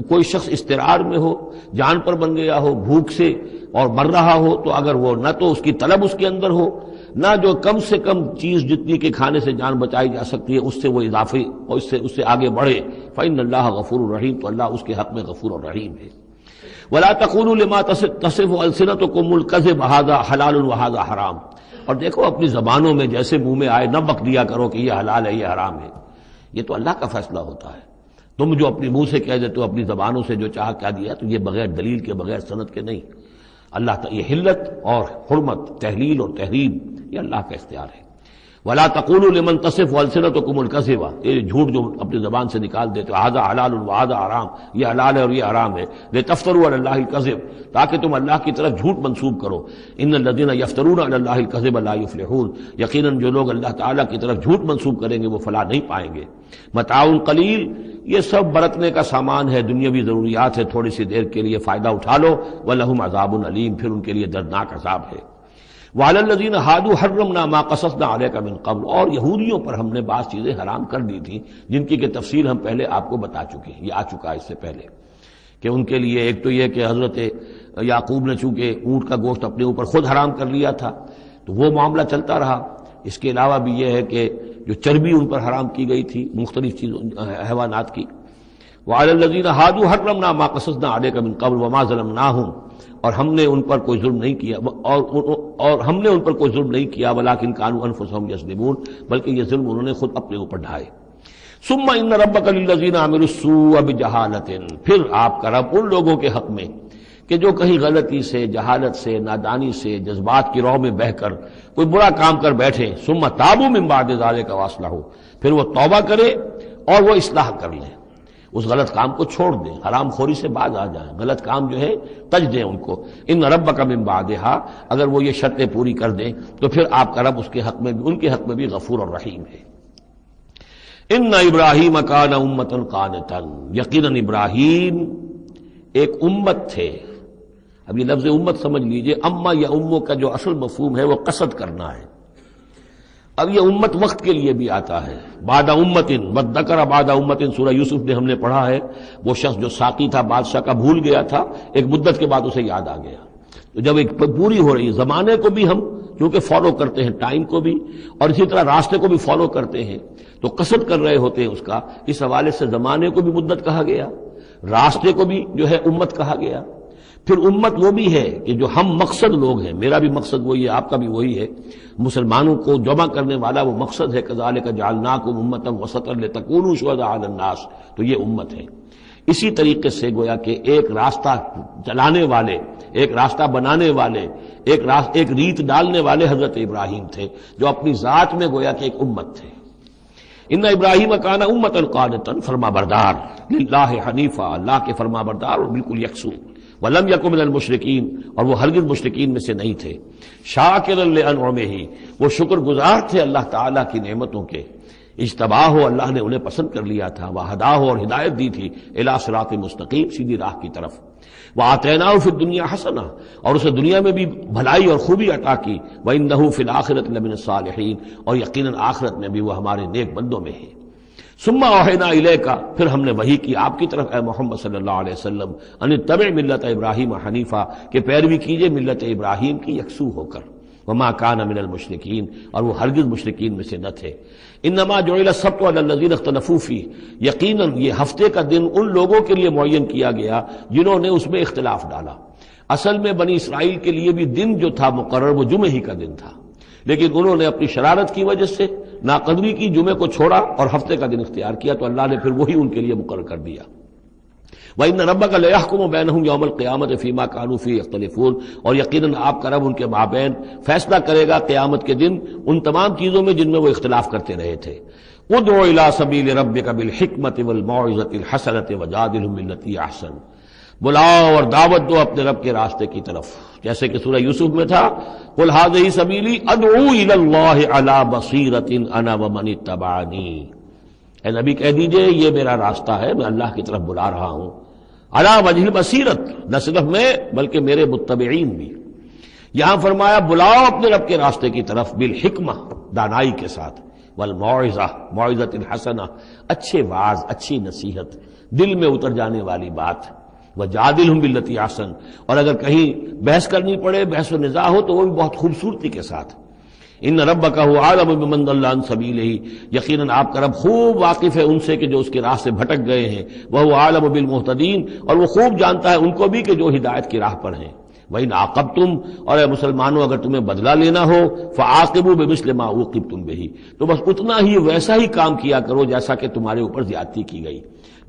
S1: کوئی شخص اضطرار میں ہو، جان پر بن گیا ہو، بھوک سے اور مر رہا ہو، تو اگر وہ نہ تو اس کی طلب اس کے اندر ہو، نہ جو کم سے کم چیز جتنی کہ کھانے سے جان بچائی جا سکتی ہے اس سے وہ اضافی اور اس سے آگے بڑھے، فإن اللہ غفور الرحیم، تو اللہ اس کے حق میں غفور اور رحیم ہے. ولا تقولوا لما تصف السنتكم الكذب هذا حلال وهذا حرام، اور دیکھو اپنی زبانوں میں جیسے منہ میں آئے نہ بک دیا کرو کہ یہ حلال ہے یہ حرام ہے. یہ تو اللہ کا فیصلہ ہوتا ہے. تم جو اپنی منہ سے کہہ دیتے ہو، اپنی زبانوں سے جو چاہ کہہ دیا، تو یہ بغیر دلیل کے، بغیر سند کے نہیں. اللہ تعالی یہ حلت اور حرمت، تحلیل اور تحریم، یہ اللہ کا اختیار ہے. ولا تقولوا لمن تصف السنتكم الكذب، یہ جھوٹ جو اپنی زبان سے نکال دیتے ہو، هذا حلال وهذا حرام، یہ حلال ہے اور یہ حرام ہے. لتفتروا على الله الكذب، تاکہ تم اللہ کی طرف جھوٹ منسوب کرو. ان الذين يفترون على الله الكذب لا يفلحون، یقیناً جو لوگ اللہ تعالیٰ کی طرف جھوٹ منسوب کریں گے وہ فلاح نہیں پائیں گے. متاع قلیل، یہ سب برتنے کا سامان ہے، دنیاوی ضروریات ہے، تھوڑی سی دیر کے لیے فائدہ اٹھا لو. ولہم عذاب علیم، پھر ان کے لیے دردناک عذاب ہے. وعلی الذین ہادوا حرمنا ما قصصنا علیک من قبل، اور یہودیوں پر ہم نے بعض چیزیں حرام کر دی تھیں جن کی کہ تفصیل ہم پہلے آپ کو بتا چکے ہیں. یہ آ چکا ہے اس سے پہلے کہ ان کے لیے ایک تو یہ کہ حضرت یعقوب نے چونکہ اونٹ کا گوشت اپنے اوپر خود حرام کر لیا تھا تو وہ معاملہ چلتا رہا. اس کے علاوہ بھی یہ ہے کہ جو چربی ان پر حرام کی گئی تھی مختلف چیزوں حیوانات کی. وعلی الذین ہادوا حرمنا ما قصصنا علیک من قبل وما ظلمناہم، اور ہم نے ان پر کوئی ظلم نہیں کیا، اور ہم نے ان پر کوئی ظلم نہیں کیا، ولکن کانوا انفسہم یظلمون، بلکہ یہ ظلم انہوں نے خود اپنے اوپر ڈھائے۔ ثم ان ربک للذین عملوا السوء بجہالۃ، پھر آپ کا رب ان لوگوں کے حق میں کہ جو کہیں غلطی سے، جہالت سے، نادانی سے، جذبات کی رو میں بہ کر کوئی برا کام کر بیٹھے، ثم تابوا من بعد ذلک واصلحوا، پھر وہ توبہ کرے اور وہ اصلاح کر لیں، اس غلط کام کو چھوڑ دیں، حرام خوری سے باز آ جائیں، غلط کام جو ہے تج دیں ان کو۔ ان ربک من بعدہا، اگر وہ یہ شرطیں پوری کر دیں تو پھر آپ کا رب اس کے حق میں بھی، ان کے حق میں بھی غفور اور رحیم ہے۔ ان ابراہیم کان امۃ قانتا، یقیناً ابراہیم ایک امت تھے۔ اب یہ لفظ امت سمجھ لیجئے، اما یا امو کا جو اصل مفہوم ہے وہ قصد کرنا ہے۔ اب یہ امت وقت کے لیے بھی آتا ہے، بعد امت وذکر بعد امت، سورہ یوسف میں ہم نے پڑھا ہے، وہ شخص جو ساقی تھا بادشاہ کا بھول گیا تھا، ایک مدت کے بعد اسے یاد آ گیا۔ تو جب ایک پوری ہو رہی ہے، زمانے کو بھی ہم کیونکہ فالو کرتے ہیں، ٹائم کو بھی، اور اسی طرح راستے کو بھی فالو کرتے ہیں، تو قصد کر رہے ہوتے ہیں اس کا، اس حوالے سے زمانے کو بھی مدت کہا گیا، راستے کو بھی جو ہے امت کہا گیا۔ پھر امت وہ بھی ہے کہ جو ہم مقصد لوگ ہیں، میرا بھی مقصد وہی ہے، آپ کا بھی وہی ہے، مسلمانوں کو جمع کرنے والا وہ مقصد ہے، کذالک جعلناکم امۃ وسطا لتکونوا شہداء علی الناس، تو یہ امت ہے۔ اسی طریقے سے گویا کہ ایک راستہ چلانے والے، ایک راستہ بنانے والے، ایک ریت ڈالنے والے حضرت ابراہیم تھے، جو اپنی ذات میں گویا کہ ایک امت تھے۔ ان ابراہیم کان امۃ قانتا، فرما بردار، للہ حنیفا، اللہ کے فرما بردار اور بالکل یکسو، ولم یکن من المشرکین، اور وہ ہرگز مشرکین میں سے نہیں تھے، شاکرا لانعمہ، وہ شکر گزار تھے اللہ تعالیٰ کی نعمتوں کے، اجتباہ اللہ نے انہیں پسند کر لیا تھا، وہداہ اور ہدایت دی تھی الی صراط مستقیم، سیدھی راہ کی طرف، وآتیناہ فی الدنیا حسنہ، اور اسے دنیا میں بھی بھلائی اور خوبی عطا کی، وانہ فی الآخرۃ لمن الصالحین، اور یقیناً آخرت میں بھی وہ ہمارے نیک بندوں میں ہے۔ ثم اوحینا الیک، پھر ہم نے وحی کی آپ کی طرف اے محمد صلی اللہ علیہ وسلم، ان اتبع ملت ابراہیم حنیفا، کہ پیروی کیجئے ملت ابراہیم کی یکسو ہو کر، وما کان من المشرکین، اور وہ ہرگز مشرکین میں سے نہ تھے۔ انما جعل السبت علی الذین اختلفوا فیہ، یقیناً یہ ہفتے کا دن ان لوگوں کے لیے معین کیا گیا جنہوں نے اس میں اختلاف ڈالا۔ اصل میں بنی اسرائیل کے لیے بھی دن جو تھا مقرر وہ جمعہ ہی کا دن تھا، لیکن انہوں نے اپنی شرارت کی وجہ سے ناقدری کی، جمعے کو چھوڑا اور ہفتے کا دن اختیار کیا، تو اللہ نے پھر وہی ان کے لیے مقرر کر دیا۔ وَإِنَّ رَبَّكَ لَيَحْكُمُ بَيْنَهُمْ يَوْمَ الْقِيَامَةِ فِيمَا كَانُوا فِيهِ يَخْتَلِفُونَ، اور یقیناً آپ کا رب ان کے مابین فیصلہ کرے گا قیامت کے دن ان تمام چیزوں میں جن میں وہ اختلاف کرتے رہے تھے۔ ادع الى سبیل ربک بالحکمۃ والموعظۃ الحسنۃ وجادلھم باللتی احسن، بلاؤ اور دعوت دو اپنے رب کے راستے کی طرف، جیسے کہ سورہ یوسف میں تھا، قل ھذہ سبیلی ادعو الی اللہ علی بصیرۃ انا ومن اتبعنی، اے نبی کہہ دیجئے یہ میرا راستہ ہے، میں اللہ کی طرف بلا رہا ہوں، علی وجہ البصیرۃ، نہ صرف میں بلکہ میرے متبعین بھی۔ یہاں فرمایا بلاؤ اپنے رب کے راستے کی طرف بالحکمہ، دانائی کے ساتھ، والموعظہ، موعظۃ الحسنہ، اچھے واعظ، اچھی نصیحت، دل میں اتر جانے والی بات، وجادلھم باللتی احسن، اور اگر کہیں بحث کرنی پڑے، بحث و نزاع ہو تو وہ بھی بہت خوبصورتی کے ساتھ۔ ان ربک هو اعلم بمن ضل عن سبیلہ، یقیناً آپ کا رب خوب واقف ہے ان سے کہ جو اس کے راہ سے بھٹک گئے ہیں، وهو اعلم بالمہتدین، اور وہ خوب جانتا ہے ان کو بھی کہ جو ہدایت کی راہ پر ہیں۔ وَإِنْ عَاقَبْتُمْ، اور اے مسلمانوں اگر تمہیں بدلہ لینا ہو، فَعَاقِبُوا بِمِثْلِ مَا عُوقِبْتُمْ بِهِ، تو بس اتنا ہی ویسا ہی کام کیا کرو جیسا کہ تمہارے اوپر زیادتی کی گئی،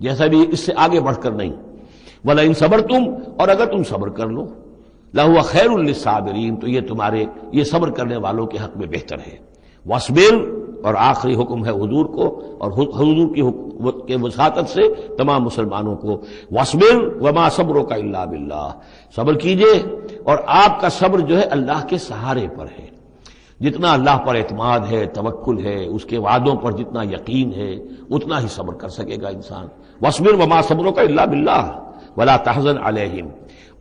S1: جیسا بھی، اس سے آگے بڑھ کر نہیں۔ وَلَئِنْ صَبَرْتُمْ، اور اگر تم صبر کر لو، لَهُوَ خَيْرٌ لِلصَّابِرِينَ، تو یہ تمہارے، یہ صبر کرنے والوں کے حق میں بہتر ہے۔ وَاصْبِرْ، اور آخری حکم ہے حضور کو اور حضور کی وساطت سے تمام مسلمانوں کو، وَاصْبِرْ وَمَا صَبْرُكَ إِلَّا بِاللَّهِ، صبر کیجئے اور آپ کا صبر جو ہے اللہ کے سہارے پر ہے، جتنا اللہ پر اعتماد ہے، توکل ہے، اس کے وعدوں پر جتنا یقین ہے، اتنا ہی صبر کر سکے گا انسان۔ وَاصْبِرْ وَمَا صَبْرُكَ إِلَّا بِاللَّهِ وَلَا تَحْزَنْ عَلَيْهِمْ،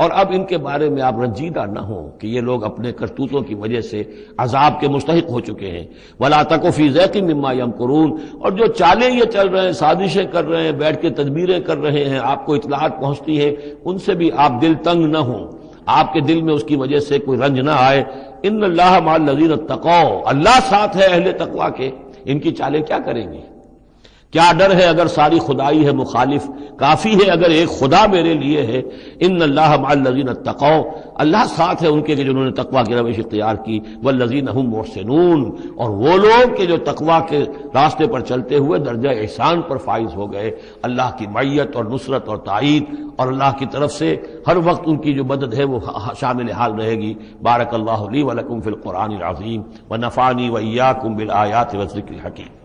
S1: اور اب ان کے بارے میں آپ رنجیدہ نہ ہوں کہ یہ لوگ اپنے کرتوتوں کی وجہ سے عذاب کے مستحق ہو چکے ہیں۔ وَلَا تَكُ فِي ضَيْقٍ مِّمَّا يَمْكُرُونَ، اور جو چالیں یہ چل رہے ہیں، سازشیں کر رہے ہیں، بیٹھ کے تدبیریں کر رہے ہیں، آپ کو اطلاعات پہنچتی ہے، ان سے بھی آپ دل تنگ نہ ہوں، آپ کے دل میں اس کی وجہ سے کوئی رنج نہ آئے۔ ان اللہ مع الذین اتقوا، اللہ ساتھ ہے اہل تقوی کے، ان کی چالیں کیا کریں گے؟ کیا ڈر ہے اگر ساری خدائی ہے مخالف، کافی ہے اگر ایک خدا میرے لیے ہے۔ ان اللہ مع الذین اتقوا، اللہ ساتھ ہے ان کے جنہوں نے تقوی کی روش اختیار کی، والذین هم محسنون، اور وہ لوگ کہ جو تقوی کے راستے پر چلتے ہوئے درجہ احسان پر فائز ہو گئے، اللہ کی معیت اور نصرت اور تائید اور اللہ کی طرف سے ہر وقت ان کی جو مدد ہے وہ شامل حال رہے گی۔ بارک اللہ لی ولکم فی القرآن العظیم ونفعنی وإیاکم بالآیات والذکر الحکیم۔